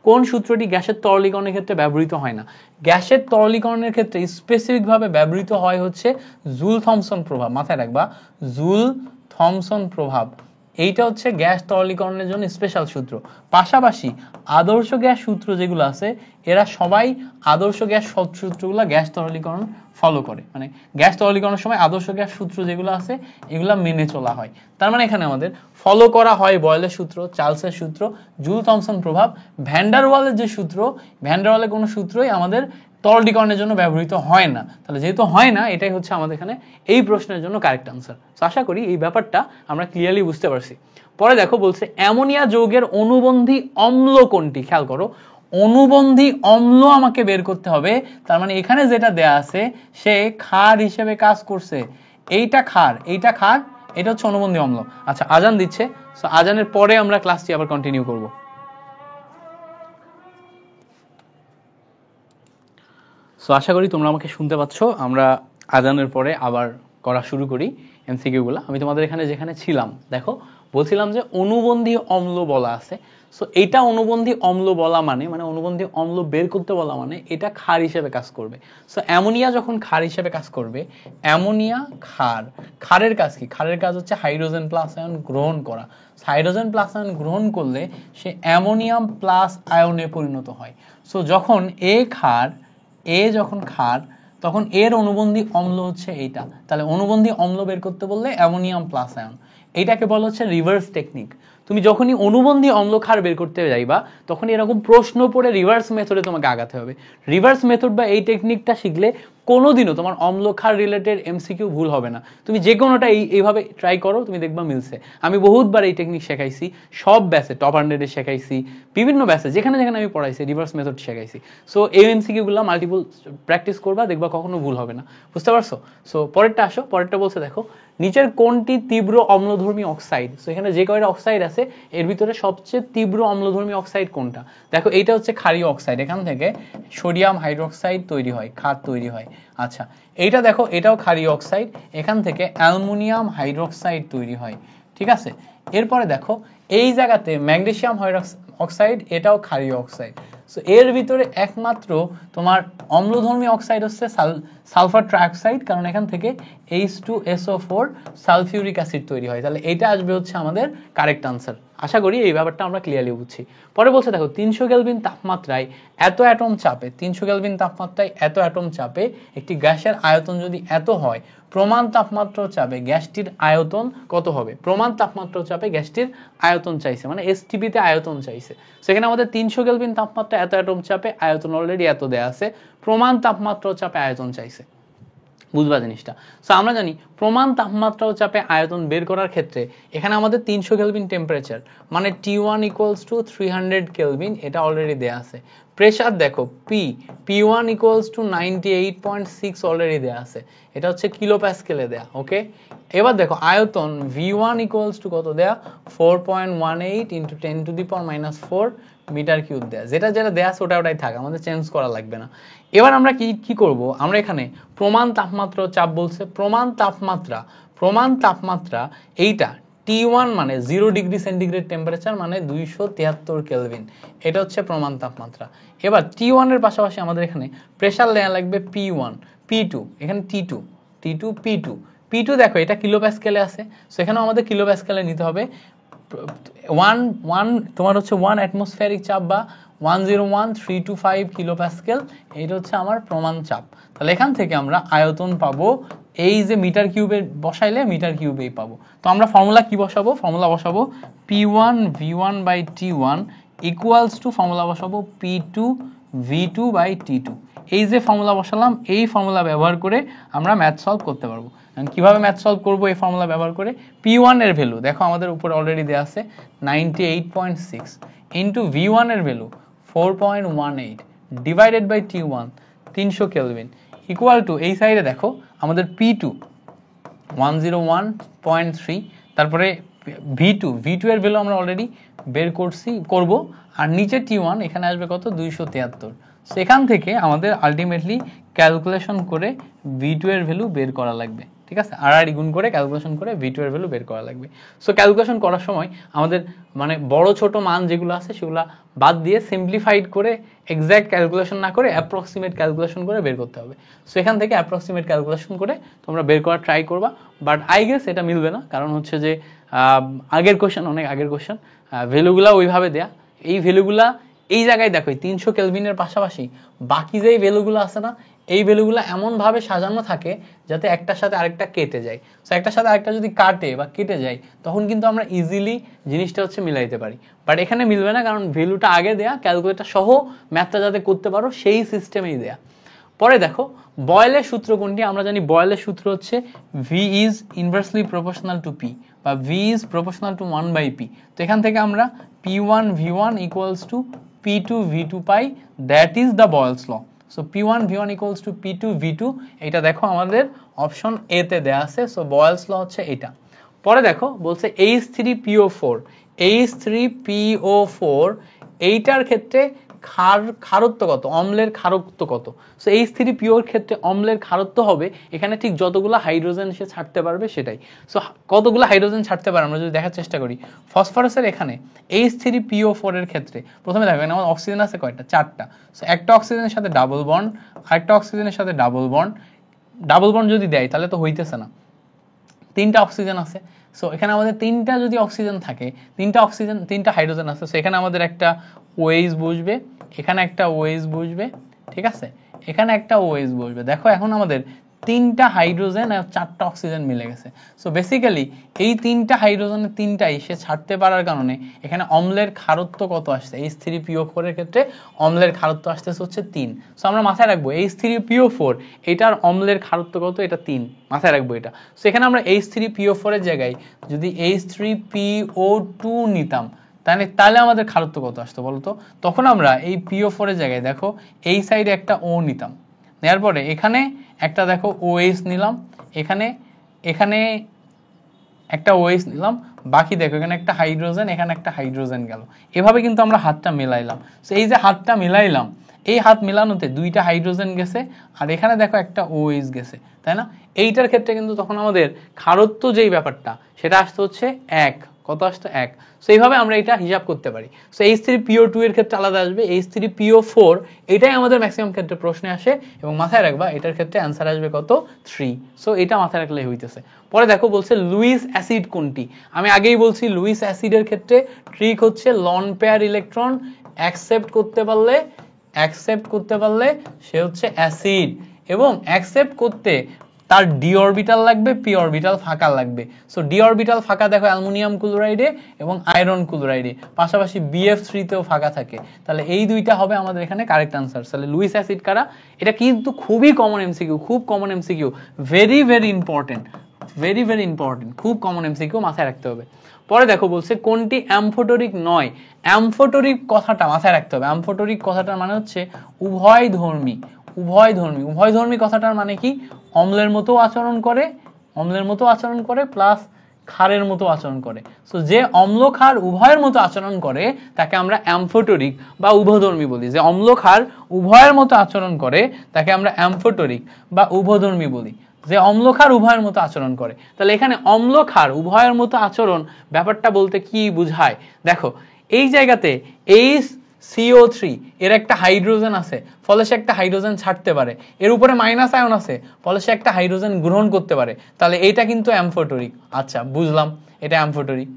কোন সূত্রটি গ্যাসের তরলীকরণের ক্ষেত্রে ব্যবহৃত হয় না? গ্যাসের তরলীকরণের ক্ষেত্রে স্পেসিফিক ভাবে ব্যবহৃত হয় হচ্ছে জুল থমসন প্রভাব। মাথায় রাখবা, জুল থমসন প্রভাব, এইটা হচ্ছে গ্যাস তরলীকরণের জন্য স্পেশাল সূত্র। পাশাপাশি আদর্শ গ্যাস সূত্র যেগুলো আছে, এরা সবাই আদর্শ গ্যাস সূত্রগুলো গ্যাস তরলীকরণ ফলো করে, মানে গ্যাস তরলীকরণের সময় আদর্শ গ্যাস সূত্র যেগুলো আছে এগুলা মেনে চলা হয়। তার মানে এখানে আমাদের ফলো করা হয় বয়েলের সূত্র, চার্লসের সূত্র, জুল থমসন প্রভাব, ভ্যান ডার ওয়ালের যে সূত্র, ভ্যান ডার ওয়ালের কোনো সূত্রই আমাদের তরলীকরণের জন্য ব্যবহৃত হয় না। তাহলে যেহেতু হয় না, এটাই হচ্ছে আমাদের এখানে এই প্রশ্নের জন্য কারেক্ট আনসার। তো আশা করি এই ব্যাপারটা আমরা ক্লিয়ারলি বুঝতে পারছি। পরে দেখো বলছে অ্যামোনিয়া যৌগের অনুবন্ধী অম্ল কোনটি? খেয়াল করো, অনুবন্ধী অম্ল আমাকে বের করতে হবে। তার মানে এখানে যেটা দেয়া আছে সে ক্ষার হিসেবে কাজ করছে, এইটা ক্ষার, এইটা ক্ষার, এটা হচ্ছে অনুবন্ধী অম্ল। আচ্ছা, আজান দিচ্ছে, সো আজানের পরে আমরা ক্লাসটি আবার কন্টিনিউ করব। সো আশা করি তোমরা আমাকে শুনতে পাচ্ছ। আমরা আজানের পরে আবার করা শুরু করি এমসিকিউ গুলা। আমি তোমাদের এখানে যেখানে ছিলাম, দেখো বলছিলাম যে অনুবন্ধী অম্ল বলা আছে। সো এটা অনুবন্ধী অম্ল বলা মানে অনুবন্ধী অম্ল বের করতে বলা মানে এটা ক্ষার হিসেবে কাজ করবে। সো অ্যামোনিয়া যখন ক্ষার হিসেবে কাজ করবে, অ্যামোনিয়া ক্ষার, ক্ষারের কাজ কি? ক্ষারের কাজ হচ্ছে হাইড্রোজেন প্লাস আয়ন গ্রহণ করা। হাইড্রোজেন প্লাস আয়ন গ্রহণ করলে সে অ্যামোনিয়াম প্লাস আয়নে পরিণত হয়। সো যখন যখন ক্ষার, তখন এর অনুবন্ধী অম্ল হচ্ছে এইটা। তাহলে অনুবন্ধী অম্ল বের করতে বললে অ্যামোনিয়াম প্লাস আয়ন, এইটাকে বলা হচ্ছে রিভার্স টেকনিক। তুমি যখনই অনুবন্ধী অম্ল ক্ষার বের করতে যাইবা, তখন এরকম প্রশ্ন পড়ে রিভার্স মেথডে তোমাকে আগাতে হবে। রিভার্স মেথড বা এই টেকনিকটা শিখলে কোনোদিনও তোমার অম্ল ক্ষার রিলেটেড এমসিকিউ ভুল হবে না। তুমি যে কোনোটা এইভাবে ট্রাই করো, তুমি দেখবা মিলছে। আমি বহুতবার এই টেকনিক শেখাইছি, সব ব্যাচে, টপ 100-এ শেখাইছি, বিভিন্ন ব্যাচে যেখানে যেখানে আমি পড়াইছি রিভার্স মেথড শেখাইছি। সো এই এমসিকিউ গুলো মাল্টিপল প্র্যাকটিস করবা, দেখবা কখনো ভুল হবে না, বুঝতে পারছো? সো পরেরটা আসো, পরেরটা বলছে দেখো নিচের কোনটি তীব্র অম্লধর্মী অক্সাইড? সো এখানে যে কয়টা অক্সাইড আছে এর ভিতরে সবচেয়ে তীব্র অম্লধর্মী অক্সাইড কোনটা? দেখো এইটা হচ্ছে ক্ষারীয় অক্সাইড, এখান থেকে সোডিয়াম হাইড্রোক্সাইড তৈরি হয়, ক্ষার তৈরি হয়। আচ্ছা, এইটা দেখো, এটাও ক্ষারীয় অক্সাইড, এখান থেকে অ্যালুমিনিয়াম হাইড্রোক্সাইড তৈরি হয়, ঠিক আছে? এরপরে দেখো এই জায়গাতে ম্যাগনেসিয়াম অক্সাইড, এটাও ক্ষারীয় অক্সাইড। সো এর ভিতরে একমাত্র তোমার অম্লধর্মী অক্সাইড হচ্ছে সালফার ট্রাইঅক্সাইড, কারণ এখান থেকে H2SO4 সালফিউরিক অ্যাসিড তৈরি হয়। তাহলে এটা আসবে হচ্ছে আমাদের কারেক্ট আনসার। আশা করি এই ব্যাপারটা আমরা ক্লিয়ারলি বুঝছি। পরে বলছে দেখো 300 কেলভিন তাপমাত্রায় এত অ্যাটম চাপে, 300 কেলভিন তাপমাত্রায় এত অ্যাটম চাপে একটি গ্যাসের আয়তন যদি এত হয়, প্রমাণ তাপমাত্রা চাপে গ্যাসটির আয়তন কত হবে? প্রমাণ তাপমাত্রা চাপে গ্যাসটির আয়তন চাইছে, মানে এসটিপি তে আয়তন চাইছে। সেখানে আমাদের 300 কেলভিন তাপমাত্রা এত অ্যাটম চাপে আয়তন অলরেডি এত দেয়া আছে, প্রমাণ তাপমাত্রা চাপে আয়তন চাইছে, বুঝবা জিনিসটা? সো আমরা জানি প্রমাণ তাপমাত্রা ও চাপে আয়তন বের করার ক্ষেত্রে এখানে আমাদের 300 কেলভিন টেম্পারেচার, মানে T1 = 300 কেলভিন, এটা অলরেডি দেয়া আছে। প্রেসার দেখো P1 = 98.6 অলরেডি দেয়া আছে, এটা হচ্ছে কিলো প্যাসকেলে দেয়া, ওকে? এবার দেখো আয়তন V1 = কত দেয়া? 4.18 × 10⁻⁴ মিটার কিউব দেয়া। যেটা দেয়া আছে ওটাই থাক, আমাদের চেঞ্জ করা লাগবে না। এবার আমরা কি করব? আমরা এখানে প্রমাণ তাপমাত্রা ও চাপ বলছে, প্রমাণ তাপমাত্রা এইটা T1 মানে 0 ডিগ্রি সেন্টিগ্রেড টেম্পারেচার, মানে 273 কেলভিন, এটা হচ্ছে প্রমাণ তাপমাত্রা। এবার T1 এর পাশাপাশি আমাদের এখানে প্রেসার নেওয়া লাগবে P1, P2, এখানে T2, P2 দেখো এটা কিলো প্যাসকেলে আছে, সো এখানেও আমাদের কিলো প্যাসকেলে নিতে হবে। তোমার হচ্ছে 1 অ্যাটমসফিয়ারিক চাপ বা 101,325 কিলো প্যাসকেল, এটা হচ্ছে আমার প্রমাণ চাপ। তাহলে এখান থেকে আমরা আয়তন পাবো, এই যে মিটার কিউবে বসাইলে মিটার কিউবেই পাবো। তো আমরা ফর্মুলা কি বসাবো? ফর্মুলা বসাবো P1 V1 by T1 equals to, formula বসাবো P2 V2 বাই T2। এই যে ফর্মুলা বসালাম, এই ফর্মুলা ব্যবহার করে আমরা ম্যাথ সলভ করতে পারবো। কিভাবে ম্যাথ সলভ করব এই ফর্মুলা ব্যবহার করে P1 এর ভ্যালু দেখো আমাদের উপরে অলরেডি দেয়া আছে 98.6 ইনটু V1 এর value 4.18 divided by T1 300 kelvin equal to এই সাইডে দেখো আমাদের P2 101.3 তারপরে V2 এর ভ্যালু আমরা অলরেডি বের করব আর নিচে T1 এখানে আসবে কত 273 সেখান থেকে আমাদের আলটিমেটলি ক্যালকুলেশন করে V2 এর ভ্যালু বের করা লাগবে ঠিক আছে আর গুণ করে ক্যালকুলেশন করে V2 এর ভ্যালু বের করা লাগবে সো ক্যালকুলেশন করার সময় আমাদের মানে বড় ছোট মান যেগুলো আছে সেগুলো বাদ দিয়ে সিম্পলিফাইড করে এক্সাক্ট ক্যালকুলেশন না করে অ্যাপ্রক্সিমেট ক্যালকুলেশন করে বের করতে হবে সো এখান থেকে অ্যাপ্রক্সিমেট ক্যালকুলেশন করে তোমরা বের করার ট্রাই করবা বাট আই গেস এটা মিলবে না কারণ হচ্ছে যে আগের কোশ্চেন অনেক আগের কোশ্চেন ভ্যালুগুলা ওইভাবে দেয়া এই ভ্যালুগুলা এই জায়গায় দেখো 300 কেলভিনের পাশাপাশি বাকি যেই ভ্যালুগুলো আছে না এই ভ্যালুগুলো এমন ভাবে সাজানো থাকে যাতে একটার সাথে আরেকটা কেটে যায় সো একটার সাথে আরেকটা যদি কাটে বা কেটে যায় তখন কিন্তু আমরা ইজিলি জিনিসটা হচ্ছে মিলাইতে পারি বাট এখানে মিলবে না কারণ ভ্যালুটা আগে দেয়া ক্যালকুলেটর সহ ম্যাথটা যাতে করতে পারো সেই সিস্টেমেই দেয়া পরে দেখো বয়েলের সূত্র কোনটি আমরা জানি বয়েলের সূত্র হচ্ছে v is inversely proportional to p বা v is proportional to 1 by p তো এখান থেকে আমরা p1 v1 equals to p2 v2 pi that is the Boyle's law so p1 v1 equals to p2 v2 এটা দেখো আমাদের option A তে দেয়া আছে সো Boyle's law হচ্ছে এটা পরে দেখো বলছে H3PO4 H3PO4 এইটার ক্ষেত্রে ক্ষারত্ব কত অম্লের ক্ষারত্ব কত সো H3PO এর ক্ষেত্রে অম্লের ক্ষারত্ব হবে এখানে ঠিক যতগুলো হাইড্রোজেন সে ছাড়তে পারবে সেটাই সো কতগুলো হাইড্রোজেন ছাড়তে পারে আমরা যদি দেখার চেষ্টা করি ফসফরাসের এখানে H3PO4 এর ক্ষেত্রে প্রথমে দেখো এখানে আমাদের অক্সিজেন আছে কয়টা চারটা সো একটা অক্সিজেনের সাথে ডাবল বন্ড আরেকটা অক্সিজেনের সাথে ডাবল বন্ড যদি দেয় তাহলে তো হইতেছে না তিনটা অক্সিজেন আছে সো এখানে আমাদের তিনটা যদি অক্সিজেন থাকে তিনটা হাইড্রোজেন আছে সো এখানে আমাদের একটা OH বসবে এখানে একটা OH বসবে ঠিক আছে এখানে একটা OH বসবে দেখো এখন আমাদের তিনটা হাইড্রোজেন আর চারটা অক্সিজেন মিলে গেছে সো বেসিক্যালি এই তিনটা হাইড্রোজেনের তিনটাই সে ছাড়তে পারার কারণে এখানে অম্লের ক্ষারত্ব কত আসছে H3PO4 এর ক্ষেত্রে অম্লের ক্ষারত্ব আসতেছে হচ্ছে 3 সো আমরা মাথায় রাখবো H3PO4 এটার অম্লের ক্ষারত্ব কত এটা 3 মাথায় রাখবো এটা সো এখানে আমরা H3PO4 এর জায়গায় যদি H3PO2 নিতাম তাহলে আমাদের ক্ষারত্ব কত আসতো বলতো তখন আমরা এই PO4 এর জায়গায় দেখো এই সাইডে একটা O নিতাম নেয়ার পরে এখানে একটা দেখো OH নিলাম এখানে একটা OH নিলাম বাকি দেখো এখানে একটা হাইড্রোজেন এখানে একটা হাইড্রোজেন গেল এভাবে কিন্তু আমরা হাতটা মিলাইলাম সো এই যে হাতটা মিলাইলাম এই হাত মিলানোতে দুইটা হাইড্রোজেন গেছে আর এখানে দেখো একটা OH গেছে তাই না এইটার ক্ষেত্রে কিন্তু তখন আমাদের ক্ষারত্ব যেই ব্যাপারটা সেটা আসতে হচ্ছে 1 কত আসতো 1 সো এইভাবে আমরা এটা হিসাব করতে পারি সো H3PO2 এর ক্ষেত্রে আলাদা আসবে H3PO4 এটাই আমাদের ম্যাক্সিমাম ক্ষেত্রে প্রশ্নে আসে এবং মাথায় রাখবা এটার ক্ষেত্রে অ্যানসার আসবে কত 3 সো এটা মাথায় রাখলে হইতেছে পরে দেখো বলছে লুইস অ্যাসিড কোনটি আমি আগেই বলছি লুইস অ্যাসিডের ক্ষেত্রে ট্রিক হচ্ছে লন পেয়ার ইলেকট্রন অ্যাকসেপ্ট করতে পারলে সে হচ্ছে অ্যাসিড এবং অ্যাকসেপ্ট করতে তার ডি অরবিটাল লাগবে পি অরবিটাল ফাঁকা লাগবে সো ডি অরবিটাল ফাঁকা দেখো অ্যালুমিনিয়াম ক্লোরাইডে এবং আয়রন ক্লোরাইডে পাশাপাশি BF3 তেও ফাঁকা থাকে তাহলে এই দুইটা হবে আমাদের এখানে কারেক্ট আনসার তাহলে লুইস অ্যাসিড কারা এটা কিন্তু খুবই common MCQ very very important খুব কমন এমসিকিউ মাথায় রাখতে হবে পরে দেখো বলছে কোনটি অ্যামফোটেরিক নয় অ্যামফোটেরিক কথাটা মাথায় রাখতে হবে অ্যামফোটেরিক কথাটার মানে হচ্ছে উভয়ধর্মী কথাটার মানে কি অম্লের মতো আচরণ করে প্লাস ক্ষারের মতো আচরণ করে সো যে অম্ল ক্ষার উভয়ের মতো আচরণ করে তাকে আমরা অ্যামফোটেরিক বা উভধর্মী বলি যে অম্ল ক্ষার উভয়ের মতো আচরণ করে তাকে আমরা অ্যামফোটেরিক বা উভধর্মী বলি যে অম্ল ক্ষার উভয়ের মতো আচরণ করে তাহলে এখানে অম্ল ক্ষার উভয়ের মতো আচরণ ব্যাপারটা বলতে কি বোঝায় দেখো এই জায়গাতে CO3 এর একটা হাইড্রোজেন আছে ফলে সে একটা হাইড্রোজেন ছাড়তে পারে এর উপরে মাইনাস আয়ন আছে ফলে সে একটা হাইড্রোজেন গ্রহণ করতে পারে তাহলে এইটা কিন্তু অ্যামফোটেরিক আচ্ছা বুঝলাম এটা অ্যামফোটেরিক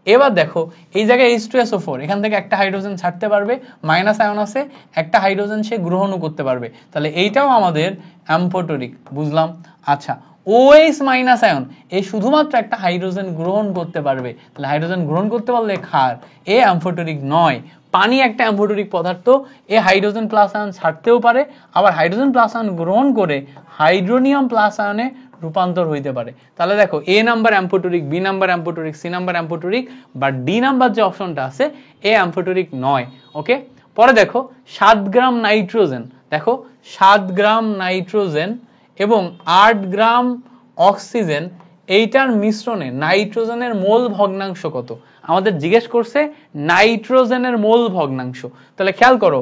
এবার দেখো এই জায়গায় H2SO4 এখান থেকে একটা হাইড্রোজেন ছাড়তে পারবে মাইনাস আয়ন আছে একটা হাইড্রোজেন সে গ্রহণও করতে পারবে তাহলে এইটাও আমাদের অ্যামফোটেরিক বুঝলাম আচ্ছা OH মাইনাস আয়ন এই শুধুমাত্র একটা হাইড্রোজেন গ্রহণ করতে পারবে তাহলে হাইড্রোজেন গ্রহণ করতে পারলে ক্ষার এ অ্যামফোটেরিক নয় পানি একটা অ্যামফোটেরিক পদার্থ এ হাইড্রোজেন প্লাস আয়ন ছাড়তেও পারে আবার হাইড্রোজেন প্লাস আয়ন গ্রহণ করে হাইড্রোনিয়াম প্লাস আয়নে রূপান্তর হইতে পারে। তাহলে দেখো A number amphoteric, B number amphoteric, C number amphoteric, বা ডি নাম্বার যে অপশনটা আছে এ অ্যাম্ফোটেরিক নয়। ওকে, পরে দেখো 7 গ্রাম নাইট্রোজেন, দেখো 7 গ্রাম নাইট্রোজেন এবং 8 গ্রাম অক্সিজেন, এইটার মিশ্রণে নাইট্রোজেনের মোল ভগ্নাংশ কত? আমাদের জিজ্ঞেস করছে নাইট্রোজেনের মোল ভগ্নাংশ। তাহলে খেয়াল করো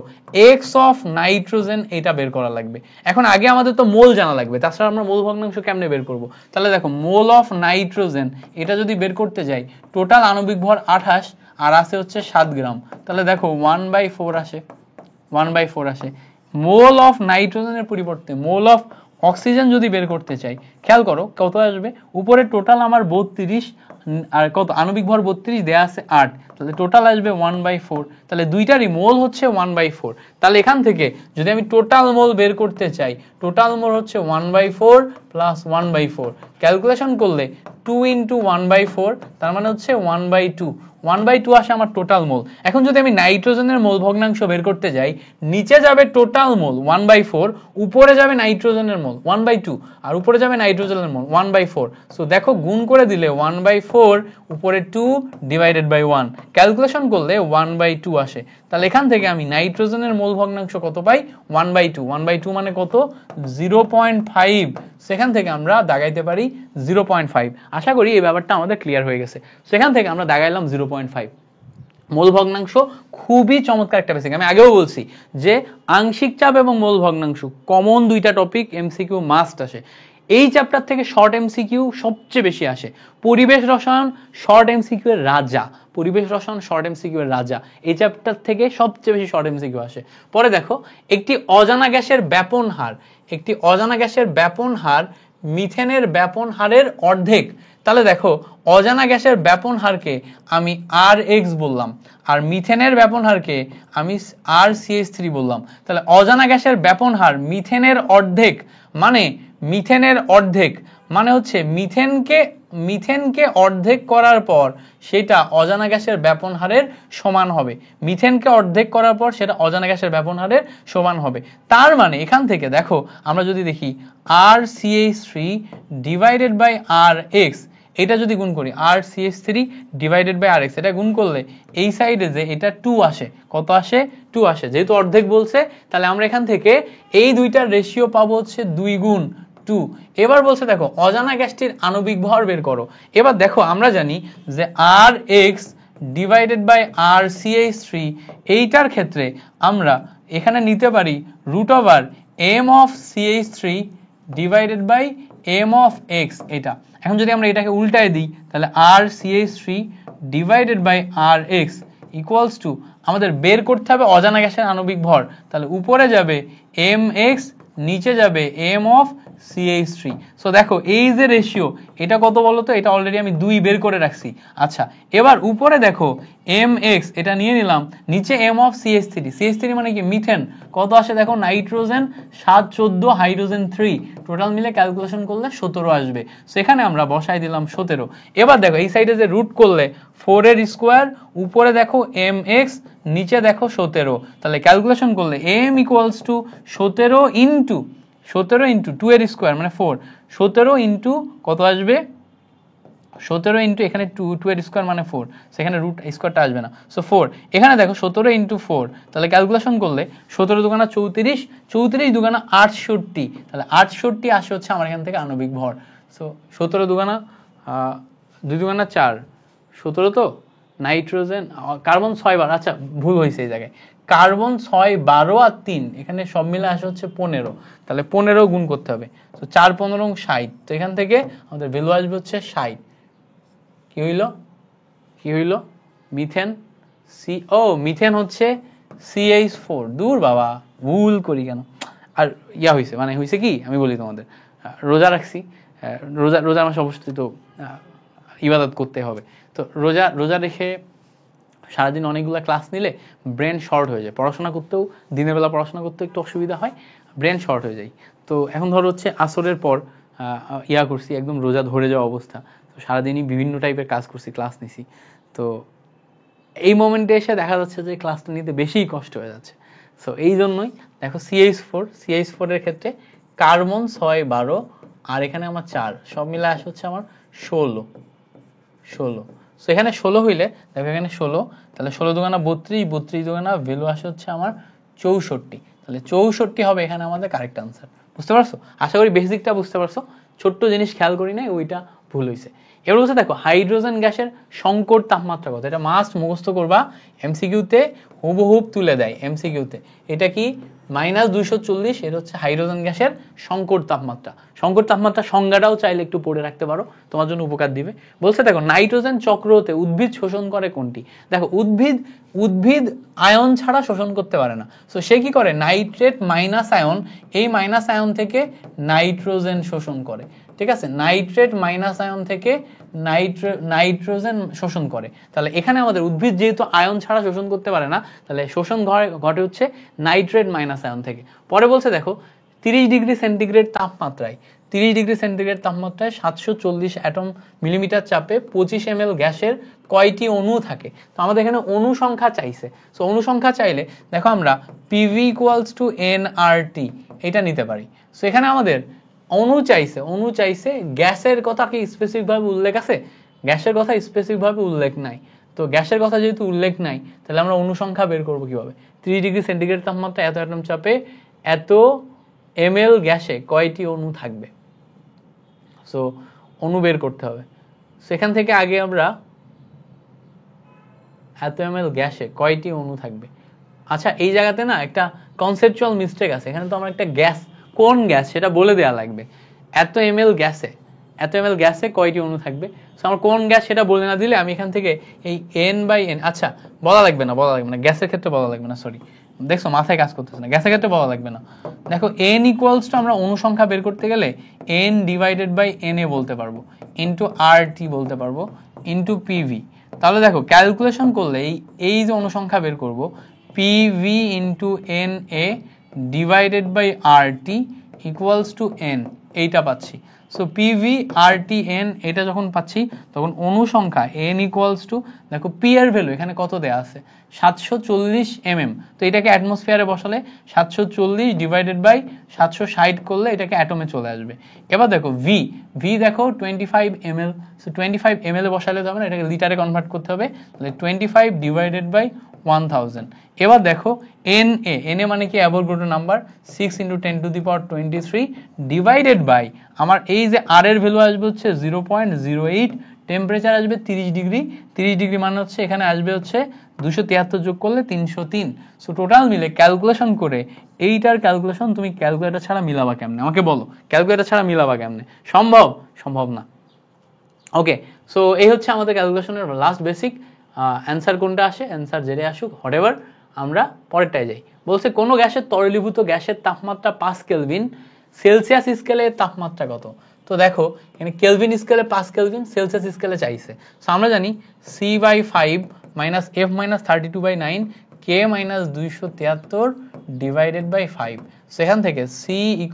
এক্স অফ নাইট্রোজেন এটা বের করা লাগবে। এখন আগে আমাদের তো মোল জানা লাগবে, তাছাড়া আমরা মোল ভগ্নাংশ কেমনে বের করব? তাহলে দেখো মোল অফ নাইট্রোজেন এটা যদি বের করতে যাই, টোটাল আণবিক ভর 28 আর আছে হচ্ছে 7 গ্রাম, তাহলে দেখো 1/4 আসে, 1/4 আসে। মোল অফ নাইট্রোজেনের পরিবর্তে মোল অফ অক্সিজেন যদি বের করতে চাই, খেয়াল করো কত আসবে, উপরে টোটাল আমার 32 আর কত আণবিক ভর 32 দেয়া আছে 8, তাহলে টোটাল আসবে 1/4, তাহলে দুইটারই মোল হচ্ছে 1/4। তাহলে এখান থেকে যদি আমি টোটাল মোল বের করতে চাই, টোটাল মোল হচ্ছে 1/4 প্লাস 1/4, ক্যালকুলেশন করলে 2 ইন্টু 1/4 তার মানে হচ্ছে 1/2, 1/2 আসে আমার টোটাল মোল। এখন যদি আমি নাইট্রোজেনের মোল ভগ্নাংশ বের করতে যাই, নিচে যাবে টোটাল মোল 1/4, উপরে যাবে নাইট্রোজেনের মোল 1/2, আর উপরে যাবে নাইট্রোজেনের মোল 1/4। সো দেখো গুণ করে দিলে 1/4 উপরে 2 ডিভাইডেড বাই 1, ক্যালকুলেশন করলে 1/2 আসে। তাহলে এখান থেকে আমি নাইট্রোজেনের মোল ভগ্নাংশ কত পাই? 1/2, 1/2 মানে কত? 0.5, সেখান থেকে আমরা দাগাইতে পারি 0.5। আশা করি এই ব্যাপারটা আমাদের ক্লিয়ার হয়ে গেছে। সেখান থেকে আমরা দাগাইলাম 0.5। মোল ভগ্নাংশ খুবই চমৎকার একটা বেসিক। আমি আগেও বলছি যে আংশিক চাপ এবং মোল ভগ্নাংশ কমন দুইটা টপিক, এমসিকিউ মাস্ট আসে। এই চ্যাপ্টার থেকে শর্ট এমসিকিউ সবচেয়ে বেশি আসে। পরিবেশ রসায়ন শর্ট এমসিকিউ এর রাজা, পরিবেশ রসায়ন শর্ট এমসিকিউ এর রাজা, এই চ্যাপ্টার থেকে সবচেয়ে বেশি শর্ট এমসিকিউ আসে। পরে দেখো একটি অজানা গ্যাসের ব্যাপন হার, একটি অজানা গ্যাসের ব্যাপন হার মিথেনের ব্যাপন হারের অর্ধেক। তাহলে দেখো অজানা গ্যাসের ব্যাপন হারকে আমি Rx বললাম, আর মিথেনের ব্যাপন হারকে আমি RCH3 বললাম। তাহলে অজানা গ্যাসের ব্যাপন হার মিথেনের অর্ধেক, মানে মিথেনের অর্ধেক মানে হচ্ছে মিথেনকে অর্ধেক করার পর সেটা অজানা গ্যাসের ব্যাপন হারের সমান হবে। মিথেনকে অর্ধেক করার পর সেটা অজানা গ্যাসের ব্যাপন হারের সমান হবে। তার মানে এখান থেকে দেখো আমরা যদি দেখি RCH3 ডিভাইডেড বাই Rx, এটা যদি গুণ করি RCH3 ডিভাইডেড বাই Rx, এটা গুণ করলে এই সাইডে যে এটা 2 আসে, কত আসে? 2 আসে। যেহেতু অর্ধেক বলছে তাহলে আমরা এখান থেকে এই দুইটার রেশিও পাবো হচ্ছে 2 গুণ 2। এবার বলছে দেখো অজানা গ্যাসটির আণবিক ভর বের করো। এবার দেখো আমরা জানি যে Rx ডিভাইডেড বাই RCH3, এইটার ক্ষেত্রে আমরা এখানে নিতে পারি root over m of CH3 divided by m of x। এটা এখন যদি আমরা এটাকে উল্টায় দিই তাহলে RCH3 divided by Rx equals to আমাদের বের করতে হবে অজানা গ্যাসের আণবিক ভর। তাহলে উপরে যাবে mx, নিচে যাবে m অফ CH3। সো দেখো এই যে রেশিও, এটা কত বলো তো? এটা অলরেডি আমি 2 বের করে রাখছি। আচ্ছা এবার উপরে দেখো mx, এটা নিয়ে নিলাম, নিচে m অফ CH3, CH3 মানে কি? মিথেন। কত আসে দেখো? নাইট্রোজেন 7, 14, হাইড্রোজেন 3, টোটাল মিলে ক্যালকুলেশন করলে 17 আসবে। সেখানে আমরা বসাই দিলাম 17। এবার দেখো এই সাইডে যে রুট করলে 4 এর স্কোয়ার, উপরে দেখো mx, নিচে দেখো 17, তাহলে ক্যালকুলেশন করলে m ইকুয়ালস টু 17 ইন্টু 2 এর স্কোয়ার মানে 4, 17 ইন্টু কত আসবে? 17 ইন্টু এখানে 2 এর স্কোয়ার মানে 4, সেখানে রুট স্কোয়ারটা আসবে না। সো 4 এখানে দেখো 17 ইন্টু 4, তাহলে ক্যালকুলেশন করলে 17 দুগুণা 34, 34 দুগুণা 68, তাহলে 68 আসে হচ্ছে আমার এখান থেকে আণবিক ভর। সো 17 দুগুণা 2 দুগুণা 4, 17 তো নাইট্রোজেন কার্বন 6 বার, আচ্ছা ভুল হয়েছে এই জায়গায়, কার্বন 6, 12 আর 3 এখানে সব মিলে আসে হচ্ছে 15, তাহলে 15 গুণ করতে হবে। তো 4, 15, 60, তো এখান থেকে আমাদের ভ্যালু আসবে হচ্ছে 60। কি হইল? মিথেন মিথেন হচ্ছে CH4। দূর বাবা, ভুল করি কেন? আর হইছে মানে হইছে কি আমি বলি তোমাদের, রোজা রাখছি, রোজার মাসে অবশ্যই তো ইবাদত করতে হবে। তো রোজা রেখে সারাদিন অনেকগুলো ক্লাস নিলে ব্রেন শর্ট হয়ে যায়, পড়াশোনা করতেও দিনের বেলা পড়াশোনা করতেও একটু অসুবিধা হয়, ব্রেন শর্ট হয়ে যায়। তো এখন ধরো হচ্ছে আসরের পর করছি, একদম রোজা ধরে যাওয়া অবস্থা, তো সারাদিনই বিভিন্ন টাইপের কাজ করছি, ক্লাস নিছি। তো এই মোমেন্টে এসে দেখা যাচ্ছে যে ক্লাসটা নিতে বেশিই কষ্ট হয়ে যাচ্ছে। সো এই জন্যই দেখো CH4 এর ক্ষেত্রে কার্বন 6, 12 আর এখানে আমার 4, সব মিলে আসে হচ্ছে আমার 16। সো এখানে 16 হইলে দেখো এখানে 16, তাহলে 16 দুগুণা 32, 32 দুগুণা ভ্যালু আসে হচ্ছে আমার 64। তাহলে 64 হবে এখানে আমাদের কারেক্ট আনসার। বুঝতে পারছো? আশা করি বেসিকটা বুঝতে পারছো। ছোট্ট জিনিস খেয়াল করি নাই, ওইটা ভুল হয়েছে। এবার বলছে দেখো হাইড্রোজেন গ্যাসের সংকট তাপমাত্রা কত, এটা মাস্ট মুখস্থ করবা, এমসিকিউতে হুবহুব তুলে দেয় এমসিকিউতে। এটা কি -240, এটা হচ্ছে হাইড্রোজেন গ্যাসের সংকট তাপমাত্রা। সংকট তাপমাত্রা সংজ্ঞাটাও চাইলে একটু পড়ে রাখতে পারো, তোমার জন্য উপকার দিবে। বলছে দেখো নাইট্রোজেন চক্রতে উদ্ভিদ শোষণ করে কোনটি। দেখো উদ্ভিদ আয়ন ছাড়া শোষণ করতে পারে না, সো সে কি করে নাইট্রেট মাইনাস আয়ন, এই মাইনাস আয়ন থেকে নাইট্রোজেন শোষণ করে। ঠিক আছে, নাইট্রেট মাইনাস আয়ন থেকে নাইট্রোজেন শোষণ করে। তাহলে এখানে আমাদের উদ্ভিদ যেহেতু আয়ন ছাড়া শোষণ করতে পারে না, তাহলে শোষণ ঘটে হচ্ছে নাইট্রেট মাইনাস আয়ন থেকে। পরে বলছে দেখো 30 ডিগ্রি সেন্টিগ্রেড তাপমাত্রায় 740 অ্যাটম মিলিমিটার চাপে 25 ml গ্যাসের কয়টি অণু থাকে। তো আমাদের এখানে অণু সংখ্যা চাইছে। সো অণু সংখ্যা চাইলে দেখো আমরা PV = nRT এটা নিতে পারি। সো এখানে আমাদের অণু চাইছে, গ্যাসের কথা কি স্পেসিফিক ভাবে উল্লেখ আছে? গ্যাসের কথা স্পেসিফিক ভাবে উল্লেখ নাই। তো গ্যাসের কথা যেহেতু উল্লেখ নাই, তাহলে আমরা অণু সংখ্যা বের করব কিভাবে? 30 ডিগ্রি সেন্টিগ্রেড তাপমাত্রা এত অ্যাটম চাপে এত ml গ্যাসে কয়টি অণু থাকবে। সো অণু বের করতে হবে। সেখান থেকে আগে আমরা এত ml গ্যাসে কয়টি অণু থাকবে। আচ্ছা এই জায়গাতে না একটা কনসেপচুয়াল মিস্টেক আছে। এখানে তো আমরা একটা গ্যাস, কোন গ্যাস সেটা বলে দেওয়া লাগবে। এত ml গ্যাসে কয়টি অণু থাকবে। সো আমরা কোন গ্যাস সেটা বলে না দিলে আমি এখান থেকে এই n/n, আচ্ছা বলা লাগবে না গ্যাসের ক্ষেত্রে বলা লাগবে না, সরি দেখছো মাথায় কাজ করতেছে না, গ্যাসের ক্ষেত্রে বলা লাগবে না। দেখো n = আমরা অণু সংখ্যা বের করতে গেলে n/na বলতে পারবো, ইনটু RT বলতে পারবো, ইনটু PV। তাহলে দেখো ক্যালকুলেশন করলে এই যে অণু সংখ্যা বের করব, PV × NA / RT = n, এইটা পাচ্ছি। সো PV RT n এটা যখন পাচ্ছি, তখন অণু সংখ্যা n = দেখো P এর ভ্যালু এখানে কত দেয়া আছে 740 mm। তো এটাকে অ্যাটমসফিয়ারে বসালে 740 / 760 করলে এটাকে অ্যাটমে চলে আসবে। এবার দেখো V দেখো 25 ml। সো 25 ml এ বসালে তো হবে না, এটাকে লিটারে কনভার্ট করতে হবে। তাহলে 25 / 1000। এবার দেখো NA মানে কি অ্যাভোগাড্রো নাম্বার, 6 × 10⁻23 ডিভাইডেড বাই আমার এই যে R এর ভ্যালু আসবে হচ্ছে 0.08, টেম্পারেচার আসবে 30 ডিগ্রি। 30 ডিগ্রি মানে হচ্ছে এখানে আসবে হচ্ছে 273 যোগ করলে 303। সো টোটাল মিলে ক্যালকুলেশন করে এইটার ক্যালকুলেশন তুমি ক্যালকুলেটর ছাড়া মিলাবা কেমনে, আমাকে বলো ক্যালকুলেটর ছাড়া মিলাবা কেমনে? সম্ভব না। ওকে, সো এই হচ্ছে আমাদের ক্যালকুলেশনের লাস্ট বেসিক। অ্যান্সার কোনটা আসে, অ্যান্সার যেটা আসুক হোয়াটএভার, আমরা পরেরটায় যাই। বলছে কোন গ্যাসের তরলীভূত গ্যাসের তাপমাত্রা 5 কেলভিন, সেলসিয়াস স্কেলে তাপমাত্রা কত। তো দেখো এখানে কেলভিন স্কেলে 5 কেলভিন, সেলসিয়াস স্কেলে চাইছে। সো আমরা জানি C/5 - F - 32/9 K - 273 divided by 5। সেখান থেকে C =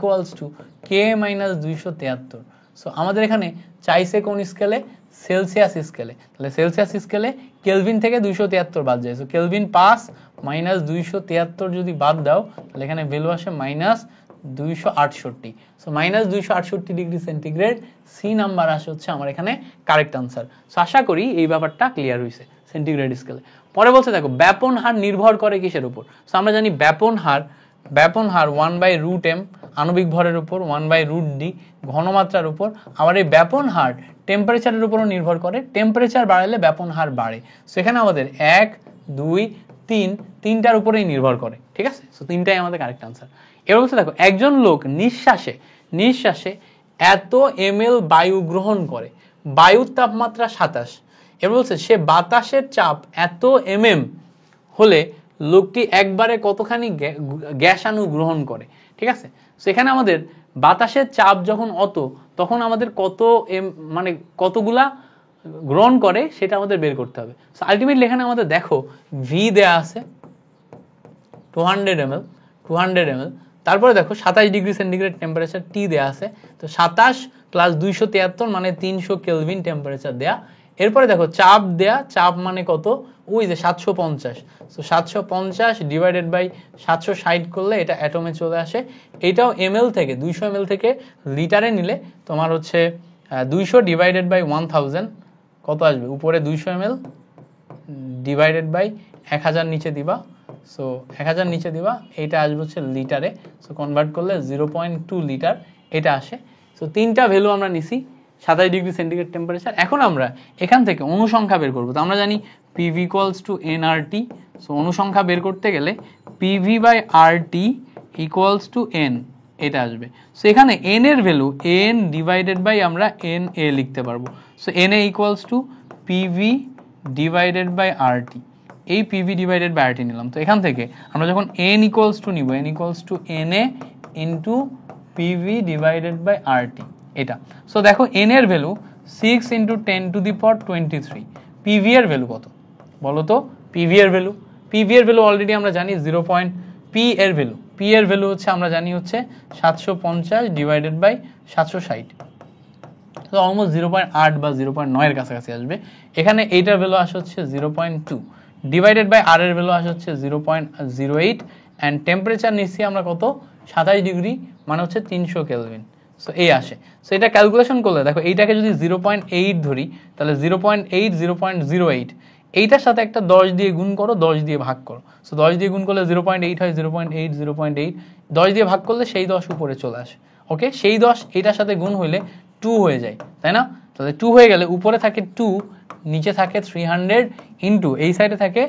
K - 273। সো আমাদের এখানে চাইছে কোন স্কেলে, সেলসিয়াস স্কেলে। তাহলে সেলসিয়াস স্কেলে কেলভিন থেকে 273 বাদ যায়। সো কেলভিন 5 - 273 যদি বাদ দাও, তাহলে এখানে ভ্যালু আসে -268। So -268 degree centigrade C number আসে হচ্ছে আমার এখানে কারেক্ট আনসার। সো আশা করি এই ব্যাপারটা ক্লিয়ার হয়েছে সেন্টিগ্রেড স্কেলে। পরে বলছে দেখো ব্যাপন হার নির্ভর করে কিসের উপর। সো আমরা জানি ব্যাপন হার 1/√m আণবিক ভরের উপর, 1/√d ঘনমাত্রার উপর। আবার এই ব্যাপন হার টেম্পারেচারের উপরও নির্ভর করে, টেম্পারেচার বাড়ালে ব্যাপন হার বাড়ে। সেখানে আমাদের 1, 2, 3 তিনটার উপরেই নির্ভর করে। ঠিক আছে, সো তিনটাই আমাদের কারেক্ট আনসার। এবার বলছে দেখো একজন লোক নিঃশ্বাসে এত ml বায়ু গ্রহণ করে, বায়ুর তাপমাত্রা 27। এবার বলছে সে বাতাসের চাপ এত mm হলে লোকটি একবারে কতখানি গ্যাসাণু গ্রহণ করে। ঠিক আছে, সেখানে আমাদের বাতাসের চাপ যখন অত, তখন আমাদের মানে কতগুলা গ্রহণ করে সেটা আমাদের বের করতে হবে। সো আলটিমেটলি এখানে আমাদের দেখো V দেয়া আছে 200 ml, তারপরে দেখো 27 ডিগ্রি সেন্টিগ্রেড টেম্পারেচার T দেয়া আছে। তো 27 + 273 মানে 300 কেলভিন টেম্পারেচার দেয়া। এরপরে দেখো চাপ দেয়া, চাপ মানে কত, ওই যে 750, সো 750 ডিভাইডেড বাই 760 করলে এটা অ্যাটমে চলে আসে। এটাও ml থেকে 200 ml থেকে লিটারে নিলে তোমার হচ্ছে 200 ডিভাইডেড বাই 1000 কত আসবে, উপরে 200 ml ডিভাইডেড বাই 1000 নিচে দিবা, সো 1000 নিচে দিবা, এটা আসবে হচ্ছে লিটারে, সো কনভার্ট করলে 0.2 লিটার এটা আসে। সো তিনটা ভ্যালু আমরা নিছি 27 ডিগ্রি সেন্টিগ্রেড টেম্পারেচার। এখন আমরা এখান থেকে অনুসংখ্যা বের করব। তো আমরা জানি PV = nRT, সো অনুসংখ্যা বের করতে গেলে PV বাই RT = n এটা আসবে। সো এখানে n এর ভ্যালু n ডিভাইডেড বাই আমরা na লিখতে পারবো। So na = PV divided by RT, এই PV ডিভাইডেড বাই RT নিলাম। তো এখান থেকে আমরা যখন n = নিব, n = na into PV divided by RT এটা। সো দেখো n এর ভ্যালু 6 × 10⁻23, PV এর ভ্যালু কত বলো তো, PV এর ভ্যালু অলরেডি আমরা জানি 0. P এর ভ্যালু হচ্ছে আমরা জানি হচ্ছে 750 ডিভাইডেড বাই 760, তো অলমোস্ট 0.8 বা 0.9 এর কাছাকাছি আসবে। এখানে এইটার ভ্যালু আসে হচ্ছে 0.2 ডিভাইডেড বাই আর এর ভ্যালু আসে হচ্ছে 0.08 এন্ড টেম্পারেচার নিচ্ছি আমরা কত 27 ডিগ্রি মানে হচ্ছে 300 কেলভিন। সো এই আসে। সো এটা ক্যালকুলেশন করলে দেখো এইটাকে যদি 0.8 ধরি তাহলে 0.8 0.08 এইটার সাথে একটা 10 দিয়ে গুণ করো, 10 দিয়ে ভাগ করো। সো 10 দিয়ে গুণ করলে 0.8 হয়, 0.8 0.8 10 দিয়ে ভাগ করলে সেই 10 উপরে চলে আসে। ওকে, সেই 10 এটার সাথে গুণ হইলে 2 হয়ে যায়, তাই না? তাহলে 2 হয়ে গেলে উপরে থাকে 2, নিচে থাকে 300 ইনটু এই সাইডে থাকে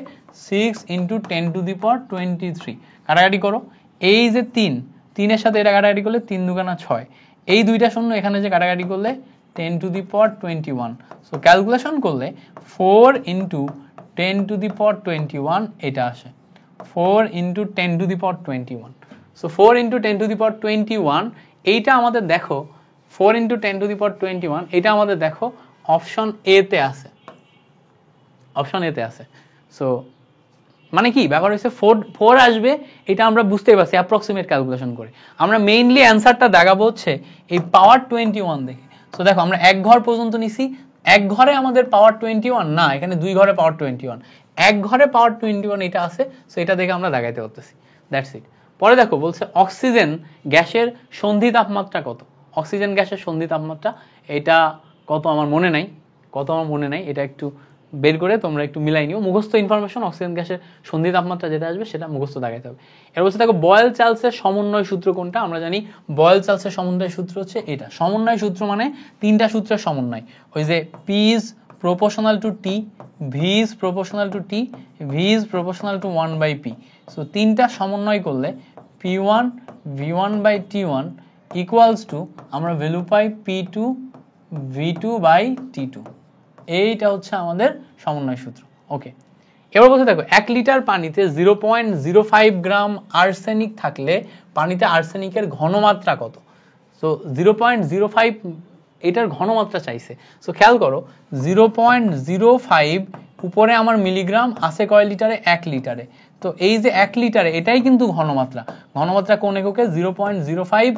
6 × 10⁻23। কাটাকাটি করো, এই যে 3 এর সাথে এটা কাটাকাটি করলে 3 দুগুণা 6, এই দুইটা শূন্য এখানে যে কাটাকাটি করলে 10⁻21। সো ক্যালকুলেশন করলে 4 × 10⁻21 এটা আসে, 4 × 10⁻21। সো 4 × 10⁻21 এইটা আমাদের দেখো 4 × 10⁻21 এটা আমাদের দেখো অপশন এ তে আছে, সো মানে কি ব্যাপার হচ্ছে 4 আসবে এটা আমরা বুঝতেই পারছি অ্যাপ্রক্সিমেট ক্যালকুলেশন করে। আমরা মেইনলি অ্যানসারটা দেখাবো হচ্ছে এই পাওয়ার 21 দেখে। সো দেখো আমরা এক ঘর পর্যন্ত নিছি, এক ঘরে আমাদের পাওয়ার 21 না, এখানে দুই ঘরে পাওয়ার 21, এক ঘরে পাওয়ার 21 এটা আছে। সো এটা দেখে আমরা দেখাইতে পারতেছি, দ্যাটস ইট। পরে দেখো বলছে অক্সিজেন গ্যাসের সন্ধি তাপমাত্রা কত। অক্সিজেন গ্যাসের সন্ধি তাপমাত্রা এটা কত আমার মনে নাই, এটা একটু বের করে তোমরা একটু মিলাই নিও। মুখস্থ ইনফরমেশন, অক্সিজেন গ্যাসের সন্ধি তাপমাত্রা যেটা আসবে সেটা মুখস্থ দেখাইতে হবে। এর বলছে দেখো বয়েল চার্লসের সমন্বয় সূত্র কোনটা। আমরা জানি বয়েল চার্লসের সমন্বয় সূত্র হচ্ছে এটা। সমন্বয় সূত্র মানে তিনটা সূত্রের সমন্বয়, ওই যে P is proportional to T, V is proportional to T, V is proportional to 1/P। So তিনটা সমন্বয় করলে P1 V1/T1 ইকুয়ালস টু আমরা ভ্যালু পাই P2 V2/T2। এইটা হচ্ছে আমাদের সমন্বয় সূত্র। ওকে, এবার বলতে দেখো 1 লিটার পানিতে 0.05 গ্রাম আর্সেনিক থাকলে পানিতে আর্সেনিকের ঘনমাত্রা কত। সো 0.05 এটার ঘনমাত্রা চাইছে। সো খেয়াল করো 0.05 উপরে আমার মিলিগ্রাম আছে কয় লিটারে, 1 লিটারে। তো এই যে 1 লিটারে এটাই কিন্তু ঘনমাত্রা কোন এককে 0.05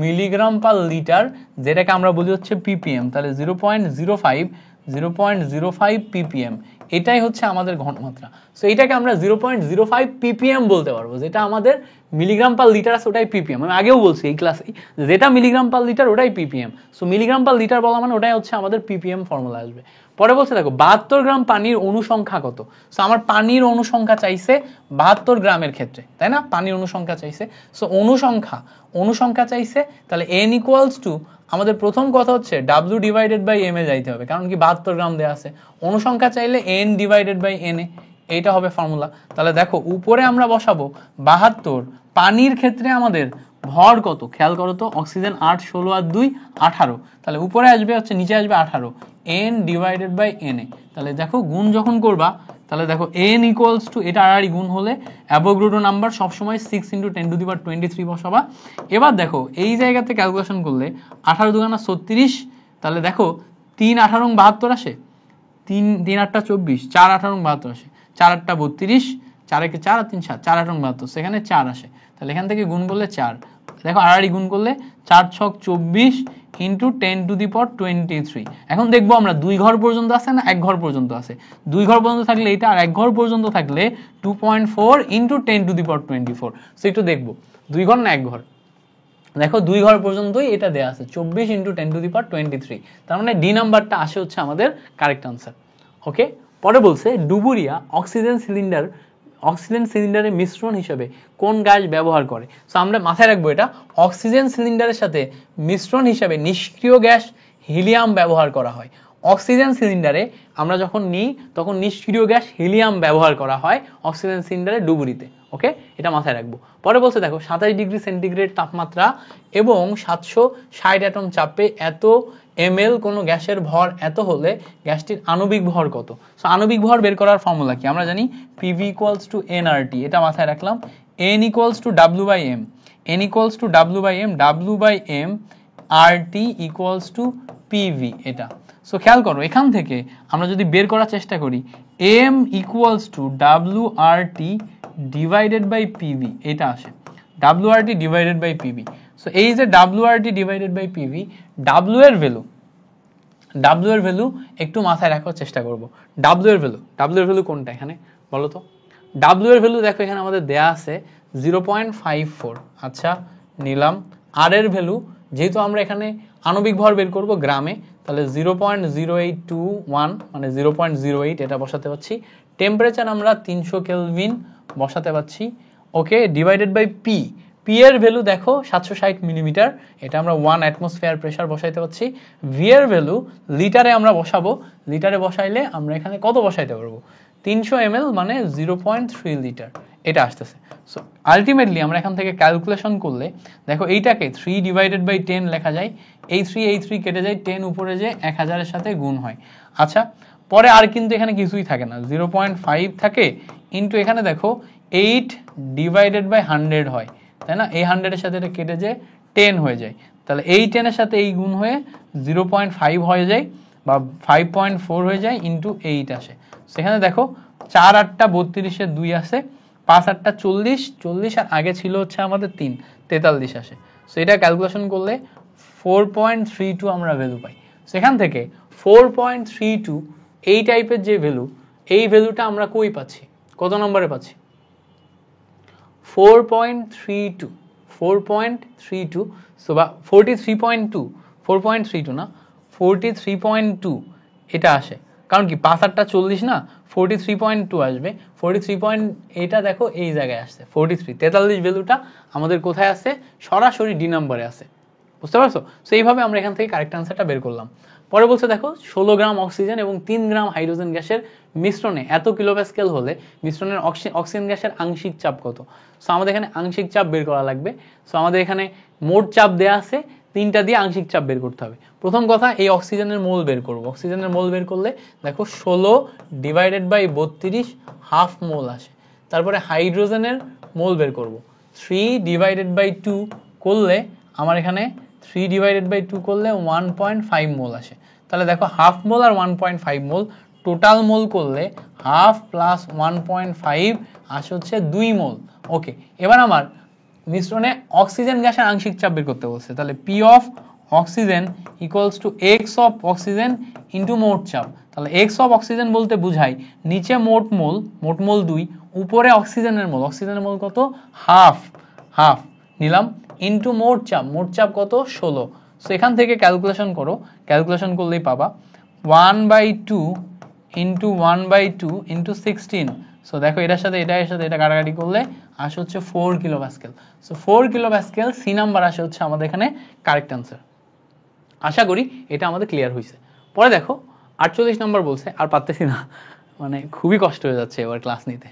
মিলিগ্রাম পার লিটার, যেটাকে আমরা বলি হচ্ছে ppm। তাহলে 0.05 ppm এটাই হচ্ছে আমাদের ঘনমাত্রা। সো এটাকে আমরা 0.05 ppm বলতে পারবো, যেটা আমাদের মিলিগ্রাম পার লিটার আছে ওটাই ppm। আমি আগেও বলছি এই ক্লাসে, যেটা মিলিগ্রাম পার লিটার ওটাই ppm। So milligram per litre বলা মানে ওটাই হচ্ছে আমাদের ppm ফর্মুলা আসবে। পরে বলছে দেখো 72 গ্রাম পানির অনুসংখ্যা কত। সো আমার পানির অনুসংখ্যা চাইছে 72 গ্রামের ক্ষেত্রে, তাই না? পানির অনুসংখ্যা চাইছে। সো অনুসংখ্যা চাইছে, তাহলে n ইকুয়ালস টু আমাদের প্রথম কথা হচ্ছে w ডিভাইডেড বাই m এ যাইতে হবে, কারণ কি 72 গ্রাম দেয়া আছে। অনুসংখ্যা চাইলে n ডিভাইডেড বাই n এ, এইটা হবে ফর্মুলা। তাহলে দেখো উপরে আমরা বসাবো 72, পানির ক্ষেত্রে আমাদের ভর কত খেয়াল করো তো, অক্সিজেন 8 16 আর 2 18, তাহলে উপরে আসবে হচ্ছে নিচে আসবে 18, n ডিভাইডেড বাই n এ। তাহলে দেখো গুণ যখন করবা তাহলে দেখো n ইকুয়ালস টু এটা আর গুণ হলে অ্যাভোগাড্রো নাম্বার সবসময় 6 × 10⁻23 বসাবা। এবার দেখো এই জায়গাতে ক্যালকুলেশন করলে 18 দুগুণা 36, তাহলে দেখো 3 18 72 আসে, 3 3 8 24, 4 18 72 আসে, 4 8 32, 4 1 4 আর 3 7, 4 18 72, সেখানে 4 আসে। তাহলে এখান থেকে গুণ করলে 4, দেখো আড়াআড়ি গুণ করলে 4 ছক 24 ইন্টু 10⁻23। এখন দেখবো আমরা 2 ঘর পর্যন্ত আছে না 1 ঘর পর্যন্ত আছে। 2 ঘর পর্যন্ত থাকলে এটা, আর 1 ঘর পর্যন্ত থাকলে 2.4 ইন্টু 10⁻24। সো একটু দেখবো 2 ঘর না 1 ঘর। দেখো 2 ঘর পর্যন্তই এটা দেয়া আছে 24 ইন্টু 10⁻23, তার মানে ডি নাম্বারটা আসে হচ্ছে আমাদের কারেক্ট আনসার। ওকে, পরে বলছে ডুবুরিয়া অক্সিজেন সিলিন্ডারের মিশ্রণ হিসেবে কোন গ্যাস ব্যবহার করে। সো আমরা মাথায় রাখবো এটা অক্সিজেন সিলিন্ডারের সাথে মিশ্রণ হিসেবে নিষ্ক্রিয় গ্যাস হিলিয়াম ব্যবহার করা হয়। অক্সিজেন সিলিন্ডারে আমরা যখন নিই তখন নিষ্ক্রিয় গ্যাস হিলিয়াম ব্যবহার করা হয় অক্সিজেন সিলিন্ডারে ডুবুরিতে। ওকে, এটা মাথায় রাখবো। পরে বলছে দেখো 27 ডিগ্রি সেন্টিগ্রেড তাপমাত্রা এবং 760 অ্যাটম চাপে এত ml কোনো গ্যাসের ভর এত হলে গ্যাসটির আণবিক ভর কত। সো আণবিক ভর বের করার ফর্মুলা কি, আমরা জানি PV = nRT, এটা মাথায় রাখলাম। N = W/m, N = W/m, W/m, RT = PV, এটা। সো খেয়াল করো এখান থেকে আমরা যদি বের করার চেষ্টা করি m = WRT divided by PV, এটা আসে WRT divided by PV। So এই যে WRT divided by PV, W এর ভ্যালু একটু মাথায় রাখার চেষ্টা করব। W এর ভ্যালু কোনটা এখানে বলো তো? W এর ভ্যালু দেখো এখানে আমাদের দেয়া আছে 0.54। আচ্ছা নিলাম। R এর ভ্যালু, যেহেতু আমরা এখানে আণবিক ভর বের করব গ্রামে, তাহলে 0.0821 মানে 0.08 এটা বসাতে পাচ্ছি। টেম্পারেচার আমরা 300 কেলভিন বসাতে পাচ্ছি। ওকে, ডিভাইডেড বাই P এর ভ্যালু দেখো 760 মিলিমিটার, এটা আমরা 1 অ্যাটমসফিয়ার প্রেসার বসাইতে পাচ্ছি। V এর ভ্যালু লিটারে আমরা বসাবো, লিটারে বসাইলে আমরা এখানে কত বসাইতে পারবো 300 ml মানে 0.3 লিটার, এটা আসতেছে। সো আলটিমেটলি আমরা এখান থেকে ক্যালকুলেশন করলে দেখো এইটাকে 3 ডিভাইডেড বাই 10 লেখা যায়। এই 3 কেটে যায়, 10 উপরে যে 1000 এর সাথে গুণ হয়। আচ্ছা পরে আর কিন্তু এখানে কিছুই থাকে না, 0.5 থাকে ইনটু এখানে দেখো 8 ডিভাইডেড বাই 100 হয়, তাই না? এই 100 এর সাথে এটা কেটে যে 10 হয়ে যায়, তাহলে এই 10 এর সাথে এই গুণ হয়ে 0.5 হয়ে যায় বা 5.4 হয়ে যায় ইনটু 8 আসে। সেখানে দেখো 4 8টা 32 এর 2 আসে, 5 8টা 40, 40 আর আগে ছিল হচ্ছে আমাদের 3, 43 আসে। সো এটা ক্যালকুলেশন করলে 4.32 আমরা ভ্যালু পাই। সেখান থেকে 4.32 এই টাইপের যে ভ্যালু, এই ভ্যালুটা আমরা কই পাচ্ছি, কত নম্বরে পাচ্ছি? 4.32 সো বা 43.2, 4.32 না 43.2 এটা আসে। কারণ কি 5 8টা 40 না, 43.2 আসবে। 43. এটা দেখো এই জায়গায় আসছে 43, 43 ভ্যালুটা আমাদের কোথায় আছে? সরাসরি ডি নম্বরে আছে। বুঝতে পারছো? সো এইভাবে আমরা এখান থেকে কারেক্ট আনসারটা বের করলাম। পরে বলছে দেখো 16 গ্রাম অক্সিজেন এবং 3 গ্রাম হাইড্রোজেন গ্যাসের মিশ্রণে এত কিলোপ্যাসকেল হলে মিশ্রণের অক্সিজেন গ্যাসের আংশিক চাপ কত। সো আমাদের এখানে আংশিক চাপ বের করা লাগবে। সো আমাদের এখানে মোট চাপ দেয়া আছে, 3টা দিয়ে আংশিক চাপ বের করতে হবে। প্রথম কথা এই অক্সিজেনের মোল বের করব। অক্সিজেনের মোল বের করলে দেখো 16 ডিভাইডেড বাই 32 হাফ মোল আসে। তারপরে হাইড্রোজেনের মোল বের করব, 3 ডিভাইডেড বাই 2 করলে আমার এখানে 3 ডিভাইডেড বাই 2 করলে 1.5 মোল আসে। তাহলে দেখো হাফ মোল আর 1.5 মোল, টোটাল মোল করলে হাফ প্লাস 1.5 আসে হচ্ছে 2 মোল। ওকে, এবার আমার মিশ্রণে অক্সিজেন গ্যাসের আংশিক চাপ বের করতে বলছে, তাহলে P of oxygen equals to X of oxygen into মোট চাপ। তাহলে X অফ অক্সিজেন বলতে বুঝাই নিচে মোট মোল 2, উপরে অক্সিজেনের মোল কত? হাফ নিলাম ইন্টু মোট চাপ কত? 16। সো এখান থেকে ক্যালকুলেশন করো, ক্যালকুলেশন করলেই পাবা 1/2 ইন্টু 1/2 ইন্টু 16। সো দেখো এটার সাথে এটা কাটাকাটি করলে আসে হচ্ছে 4 কিলোপ্যাসকেল। সো 4 কিলোপ্যাসকেল সি নাম্বার আসে হচ্ছে আমাদের এখানে কারেক্ট আনসার। আশা করি এটা আমাদের ক্লিয়ার হয়েছে। পরে দেখো 48 নম্বর বলছে, আর পারতেছি না, মানে খুবই কষ্ট হয়ে যাচ্ছে এবার ক্লাস নিতে।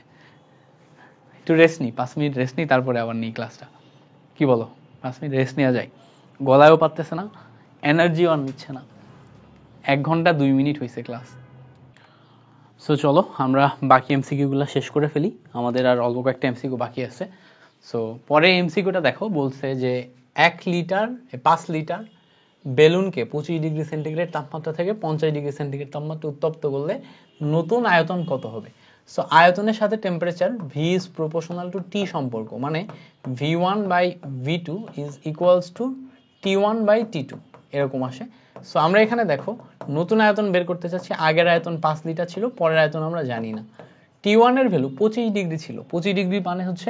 একটু রেস্ট নিই, 5 মিনিট রেস্ট নিই, তারপরে আবার নিই ক্লাসটা। কি বলো, 5 মিনিট রেস্ট নেওয়া যায়? গলায়ও পারতেছে না, এনার্জিও আর নিচ্ছে না। 1 ঘন্টা 2 মিনিট হয়েছে ক্লাস। সো চলো আমরা বাকি এমসিকিউ গুলো শেষ করে ফেলি, আমাদের আর অল্প কয়েকটা এমসিকিউ বাকি আছে। সো পরে এমসিকিউটা দেখো, বলছে যে 5 লিটার বেলুনকে 25 ডিগ্রি সেন্টিগ্রেড তাপমাত্রা থেকে 50 ডিগ্রি সেন্টিগ্রেড তাপমাত্রা উত্তপ্ত করলে নতুন আয়তন কত হবে। সো আয়তনের সাথে temperature V is proportional to T সম্পর্ক, মানে V1 by V2 is equals to T1 by T2 এরকম আসে। সো আমরা এখানে দেখো নতুন আয়তন বের করতে চাচ্ছি, আগের আয়তন 5 লিটার ছিল, পরের আয়তন আমরা জানি না। T1 এর ভ্যালু 25 ডিগ্রি ছিল, 25 ডিগ্রি মানে হচ্ছে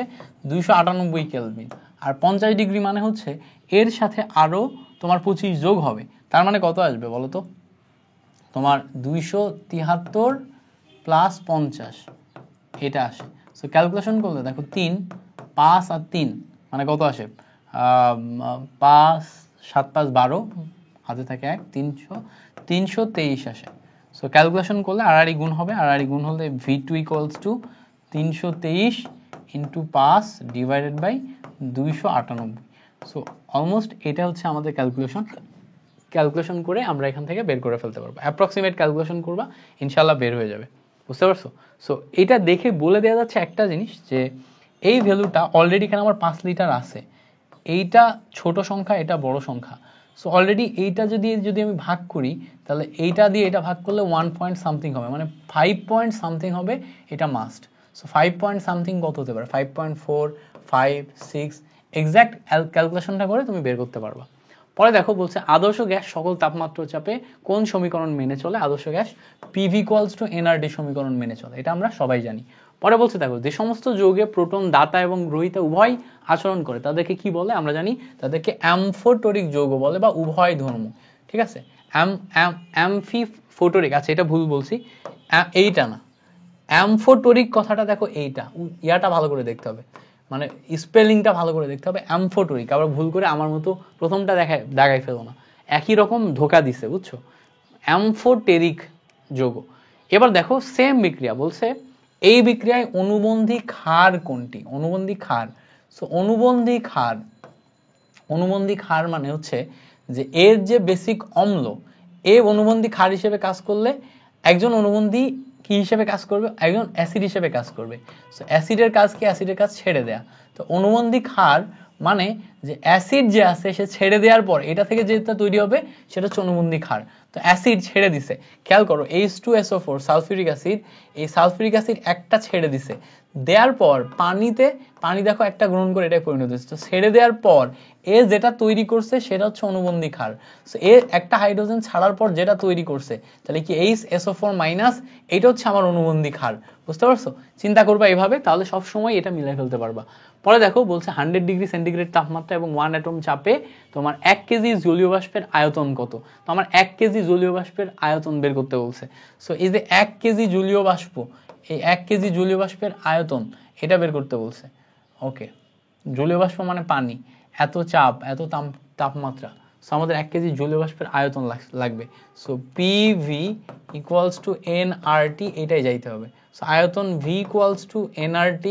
298 কেলভিন, আর 50 ডিগ্রি মানে হচ্ছে এর সাথে আরো তোমার 25 যোগ হবে, তার মানে কত আসবে বলো তো? তোমার 273 প্লাস 50 এটা আসে। সো ক্যালকুলেশন করলে দেখো 3 5 আর 3 মানে কত আসে? 5 7 5 12, হাতে থাকে 1, 323 আসে। সো ক্যালকুলেশন করলে আড়াআড়ি গুণ হবে, আড়াআড়ি গুণ হলে V2 equals to 323 into 5 divided by 298। So almost এটা হচ্ছে আমাদের ক্যালকুলেশন করে আমরা এখান থেকে বের করে ফেলতে পারবো। অ্যাপ্রক্সিমেট ক্যালকুলেশন করবা, ইনশাল্লাহ বের হয়ে যাবে, বুঝতে পারছো? সো এটা দেখে বলে দেওয়া যাচ্ছে একটা জিনিস, যে এই ভ্যালুটা অলরেডি এখানে আমার 5 লিটার আছে, এইটা ছোট সংখ্যা, এটা বড় সংখ্যা। সো অলরেডি এইটা যদি আমি ভাগ করি, তাহলে এইটা দিয়ে এটা ভাগ করলে 1 পয়েন্ট সামথিং হবে, মানে 5 পয়েন্ট সামথিং হবে, এটা মাস্ট। সো 5 পয়েন্ট সামথিং কত হতে পারে? 5.4, 5, 6, এক্সাক্ট ক্যালকুলেশনটা করে তুমি বের করতে পারবা। পরে দেখো বলছে আদর্শ গ্যাস সকল তাপমাত্রা চাপে কোন সমীকরণ মেনে চলে? আদর্শ gas PV equals to nRT সমীকরণ মেনে চলে, এটা আমরা সবাই জানি। পরে বলছে দেখো যে সমস্ত যৌগে প্রোটন দাতা এবং গ্রহীতা উভয় আচরণ করে তাদেরকে কি বলে? আমরা জানি তাদেরকে অ্যামফোটোরিক যৌগ বলে বা উভয় ধর্ম, ঠিক আছে? অ্যামফিফোটোরিক, আচ্ছা এটা ভুল বলছি, এইটা না, অ্যামফোটোরিক কথাটা দেখো, এইটা ইয়াটা ভালো করে দেখতে হবে, মানে স্পেলিংটা ভালো করে দেখতে হবে। অ্যামফোটোরিক, আবার ভুল করে আমার মতো প্রথমটা দেখাই ফেলো না, একই রকম ধোকা দিছে, বুঝছো? অ্যামফোটেরিক যৌগ। এবার দেখো সেম বিক্রিয়া, বলছে এই বিক্রিয়ায় অনুবন্ধী ক্ষার কোনটি? অনুবন্ধী ক্ষার। সো অনুবন্ধী ক্ষার মানে হচ্ছে যে এর যে বেসিক অম্ল, এ অনুবন্ধী ক্ষার হিসেবে কাজ করলে একজন অনুবন্ধী কি হিসেবে কাজ করবে? একজন অ্যাসিড হিসেবে কাজ করবে। সো অ্যাসিডের কাজ কি? অ্যাসিডের কাজ ছেড়ে দেয়া। তো অনুবন্ধী ক্ষার মানে যে অ্যাসিড যে আছে সে ছেড়ে দেওয়ার পর এটা থেকে যেটা তৈরি হবে সেটা হচ্ছে অনুবন্ধী ক্ষার। তো অ্যাসিড ছেড়ে দিছে, খেয়াল করো H2SO4 সালফিউরিক অ্যাসিড, এই সালফিউরিক অ্যাসিড একটা ছেড়ে দিছে, দেওয়ার পর পানি দেখো একটা গ্রহণ করে এটাই পরিণত হচ্ছে। তো ছেড়ে দেওয়ার পর এ যেটা তৈরি করছে সেটা হচ্ছে অনুবন্ধী ক্ষার। সো এ একটা হাইড্রোজেন ছাড়ার পর যেটা তৈরি করছে, তাহলে কি HSO4 মাইনাস, এটা হচ্ছে আমার অনুবন্ধী ক্ষার, বুঝতে পারছো? চিন্তা করবা এইভাবে, তাহলে সব সময় এটা মিলাই ফেলতে পারবা। পরে দেখো বলছে 100 ডিগ্রি সেন্টিগ্রেড তাপমাত্রা এবং 1 অ্যাটম চাপে তোমার 1 কেজি জলীয় বাষ্পের আয়তন কত? তো আমার 1 কেজি জলীয় বাষ্পের আয়তন বের করতে বলছে। সো এই যে 1 কেজি জলীয় বাষ্প, এই 1 কেজি জলীয় বাষ্পের আয়তন এটা বের করতে বলছে। ওকে, জলীয় বাষ্প মানে পানি, এত চাপ, এত তাপমাত্রা, সো আমাদের 1 কেজি জলীয় বাষ্পের আয়তন লাগবে। So PV equals to nRT, এটাই যাইতে হবে। সো আয়তন V equals to nRT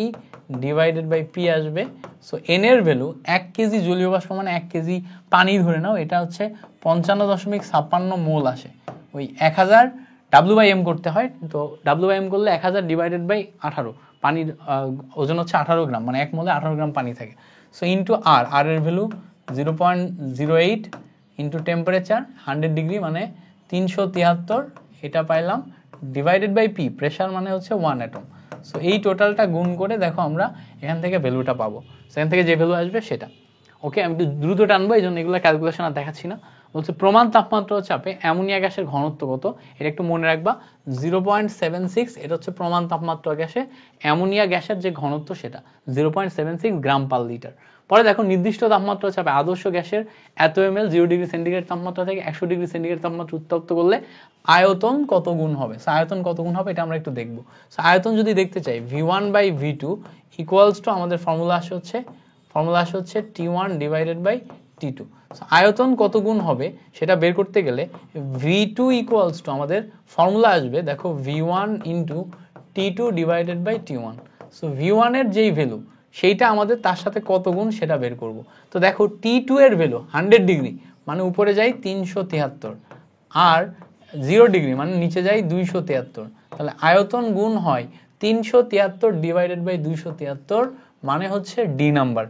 divided by P আসবে। সো n এর ভ্যালু 1 কেজি জলীয় বাষ্প মানে 1 কেজি পানি ধরে নাও, এটা হচ্ছে 55.56 মোল আসে। ওই 1000 W/M করতে হয়, তো W/M করলে 1000 ডিভাইডেড বাই 18, পানির ওজন হচ্ছে 18 গ্রাম, মানে 1 মোলে 18 গ্রাম পানি থাকে। সো ইন্টু আর এর ভ্যালু 0.08 ইন্টু টেম্পারেচার 100 ডিগ্রি মানে 373, এটা পাইলাম, ডিভাইডেড বাই পি, প্রেসার মানে হচ্ছে 1 অ্যাটম। সো এই টোটালটা গুণ করে দেখো আমরা এখান থেকে ভ্যালুটা পাবো, সেখান থেকে যে ভ্যালু আসবে সেটা। ওকে, আমি একটু দ্রুত টানবো, এই জন্য এগুলো ক্যালকুলেশন আর দেখাচ্ছি না। বলছে প্রমাণ তাপমাত্রা চাপে অ্যামোনিয়া গ্যাসের ঘনত্ব কত? এটা একটু মনে রাখবা, 0.76, এটা হচ্ছে প্রমাণ তাপমাত্রা গ্যাসে অ্যামোনিয়া গ্যাসের যে ঘনত্ব সেটা 0.76 গ্রাম পার লিটার। পরে দেখো নির্দিষ্ট তাপমাত্রা চাপে আদর্শ গ্যাসের এত ml 0 ডিগ্রি সেন্টিগ্রেড তাপমাত্রা থেকে 100 ডিগ্রি সেন্টিগ্রেড তাপমাত্রা উত্তপ্ত করলে আয়তন কত গুণ হবে? আয়তন কত গুণ হবে এটা আমরা একটু দেখবো। আয়তন যদি দেখতে চাই V1 by V2 equals to, আমাদের ফর্মুলা আসে হচ্ছে T1 ডিভাইডেড বাই T2। আয়তন কত গুণ হবে সেটা বের করতে গেলে V2 ইকুয়ালস টু, আমাদের ফর্মুলা আসবে দেখো V1 into T2 divided by T1। So V1 এর যেই ভ্যালু সেইটা আমাদের তার সাথে কত গুণ সেটা বের করব। তো দেখো T2 এর ভ্যালু 100 ডিগ্রি মানে উপরে যাই 373, আর 0 ডিগ্রি মানে নিচে যাই 273, তাহলে আয়তন গুণ হয় 373 ডিভাইডেড বাই 273, মানে হচ্ছে ডি নাম্বার।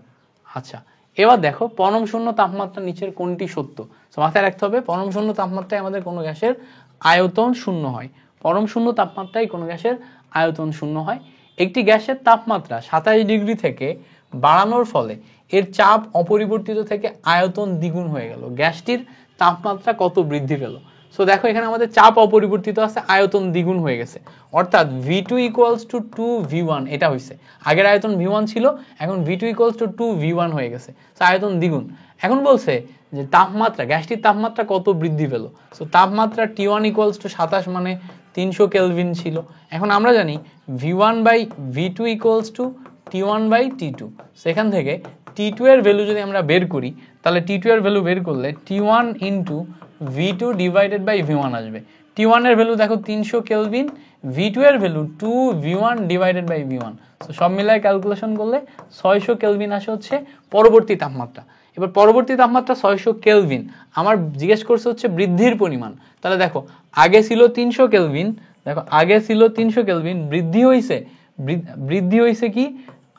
আচ্ছা, এবার দেখো পরম শূন্য তাপমাত্রা নিচের কোনটি সত্য? মাথায় রাখতে হবে পরম শূন্য তাপমাত্রায় আমাদের কোনো গ্যাসের আয়তন শূন্য হয়, পরম শূন্য তাপমাত্রায় কোনো গ্যাসের আয়তন শূন্য হয়। একটি গ্যাসের তাপমাত্রা 27 ডিগ্রি থেকে বাড়ানোর ফলে এর চাপ অপরিবর্তিত থেকে আয়তন দ্বিগুণ হয়ে গেল। গ্যাসটির তাপমাত্রা কত বৃদ্ধি পেল? সো দেখো এখানে আমাদের চাপ অপরিবর্তিত আছে, আয়তন দ্বিগুণ হয়ে গেছে, অর্থাৎ V2 = 2V1 এটা হইছে। আগের আয়তন V1 ছিল, এখন V2 = 2V1 হয়ে গেছে, সো আয়তন দ্বিগুণ। এখন বলছে যে তাপমাত্রা, গ্যাসটির তাপমাত্রা কত বৃদ্ধি পেল? সো তাপমাত্রা T1 = 27 মানে 300 কেলভিন ছিল। এখন আমরা জানি V1/V2 = T1/T2। সেখান থেকে T2 এর ভ্যালু যদি আমরা বের করি, তাহলে T2 এর ভ্যালু বের করলে T1 × V2 / V1 আসবে। T1 এর ভ্যালু দেখো 300 কেলভিন, V2 এর ভ্যালু 2V1 / V1। সো সব মিলায় ক্যালকুলেশন করলে 600 কেলভিন আসে হচ্ছে পরবর্তী তাপমাত্রা। এবার পরবর্তী তাপমাত্রা 600 কেলভিন, আমার জিজ্ঞেস করছে হচ্ছে বৃদ্ধির পরিমাণ। তাহলে দেখো আগে ছিল 300 কেলভিন, দেখো আগে ছিল 300 কেলভিন, বৃদ্ধি হইছে কি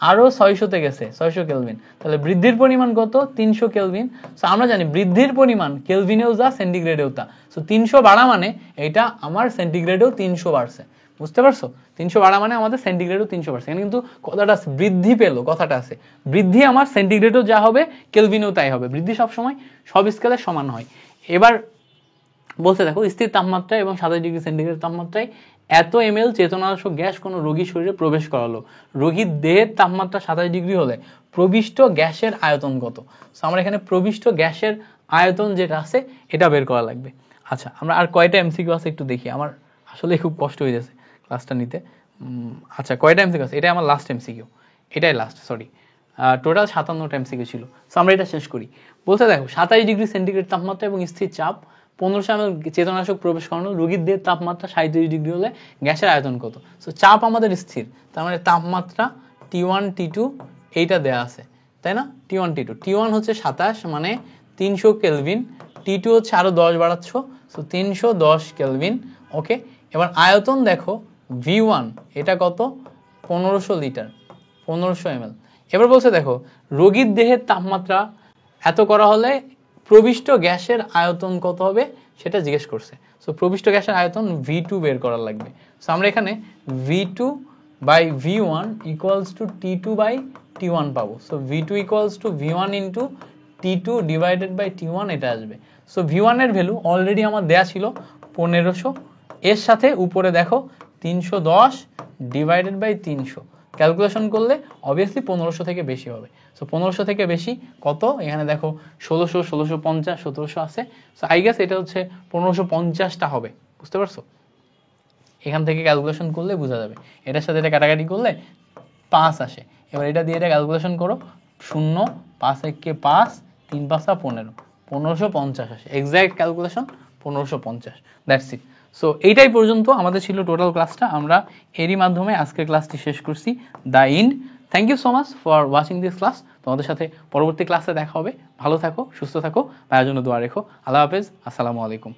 আরো 600 তে গেছে 600 কেলভিন। তাহলে বৃদ্ধির পরিমাণ কত? 300 কেলভিন। সো আমরা জানি বৃদ্ধির পরিমাণ কেলভিনেও যা সেন্টিগ্রেডেও তা। সো 300 বাড়া মানে এটা আমার সেন্টিগ্রেডেও 300 বাড়ছে, বুঝতে পারছো? 300 বাড়া মানে আমাদের সেন্টিগ্রেডও 300 বাড়ছে। এখানে কিন্তু কথাটা আছে বৃদ্ধি পেল, কথাটা আছে বৃদ্ধি আমার সেন্টিগ্রেডও যা হবে কেলভিনেও তাই হবে। বৃদ্ধি সবসময় সব স্কেলে সমান হয়। এবার বলছে দেখো স্থির তাপমাত্রা এবং 27 ডিগ্রি সেন্টিগ্রেড তাপমাত্রায় এত ml চেতনানাশক গ্যাস কোনো রোগীর শরীরে প্রবেশ করালো। রোগীর দেহের তাপমাত্রা 27 ডিগ্রি হলে প্রবিষ্ট গ্যাসের আয়তন কত? সো আমরা এখানে প্রবিষ্ট গ্যাসের আয়তন যেটা আছে এটা বের করা লাগবে। আচ্ছা আমরা আর কয়টা এমসিকিউ আছে একটু দেখি, আমার আসলে খুব কষ্ট হয়ে যাচ্ছে ক্লাসটা নিতে। আচ্ছা কয়টা এমসিকিউ আছে? এটাই আমার লাস্ট এমসিকিউ, এটাই লাস্ট, সরি। টোটাল 57টা এমসিকিউ ছিল। সো আমরা এটা শেষ করি। বলতে দেখো 27 ডিগ্রি সেন্টিগ্রেড তাপমাত্রা এবং স্থির চাপ 1500 ml চেতনানাশক প্রবেশ করানো, রোগীর দেহের তাপমাত্রা 37 ডিগ্রি হলে গ্যাসের আয়তন কত? সো চাপ আমাদের স্থির, তার মানে তাপমাত্রা T1 T2 এইটা দেয়া আছে, তাই না? T1 T2, T1 হচ্ছে 27 মানে 300 কেলভিন, T2 হচ্ছে আরো 10 বাড়াচ্ছ, সো 310 কেলভিন। ওকে, এবার আয়তন দেখো V1 এটা কত? 1500 লিটার, 1500 ml। এবার বলছে দেখো রোগীর দেহের তাপমাত্রা এত করা হলে প্রবিষ্ট গ্যাসের আয়তন কত হবে সেটা জিজ্ঞেস করছে। সো প্রবিষ্ট গ্যাসের আয়তন V2 বের করার লাগবে। সো আমরা এখানে V2/V1 = T2/T1 পাবো। So V2 = V1 × T2 / T1 এটা আসবে। সো V1 এর ভ্যালু অলরেডি আমার দেয়া ছিল 1500, এর সাথে উপরে দেখো 310 / 300 ক্যালকুলেশন করলে অবভিয়াসলি 1500 থেকে বেশি হবে। সো 1500 থেকে বেশি কত? এখানে দেখো 1600, 1650, 1700 আছে। সো আই গেস এটা হচ্ছে 1550টা হবে, বুঝতে পারছো? এখান থেকে ক্যালকুলেশন করলে বোঝা যাবে। এটার সাথে এটা কাটাকাটি করলে 5 আসে। এবার এটা দিয়ে এটা ক্যালকুলেশন করো, 0 5 1 5 3 5 15, 1550 আসে। Exact calculation 1550। That's it. So এইটাই পর্যন্ত আমাদের ছিল টোটাল ক্লাসটা। আমরা এরই মাধ্যমে আজকের ক্লাসটি শেষ করছি, the end. Thank you so much for watching this class. তোমাদের সাথে পরবর্তী ক্লাসে দেখা হবে। ভালো থাকো, সুস্থ থাকো, ভাইয়ের জন্য দোয়া রেখো। আল্লাহ হাফেজ, আসসালামু আলাইকুম।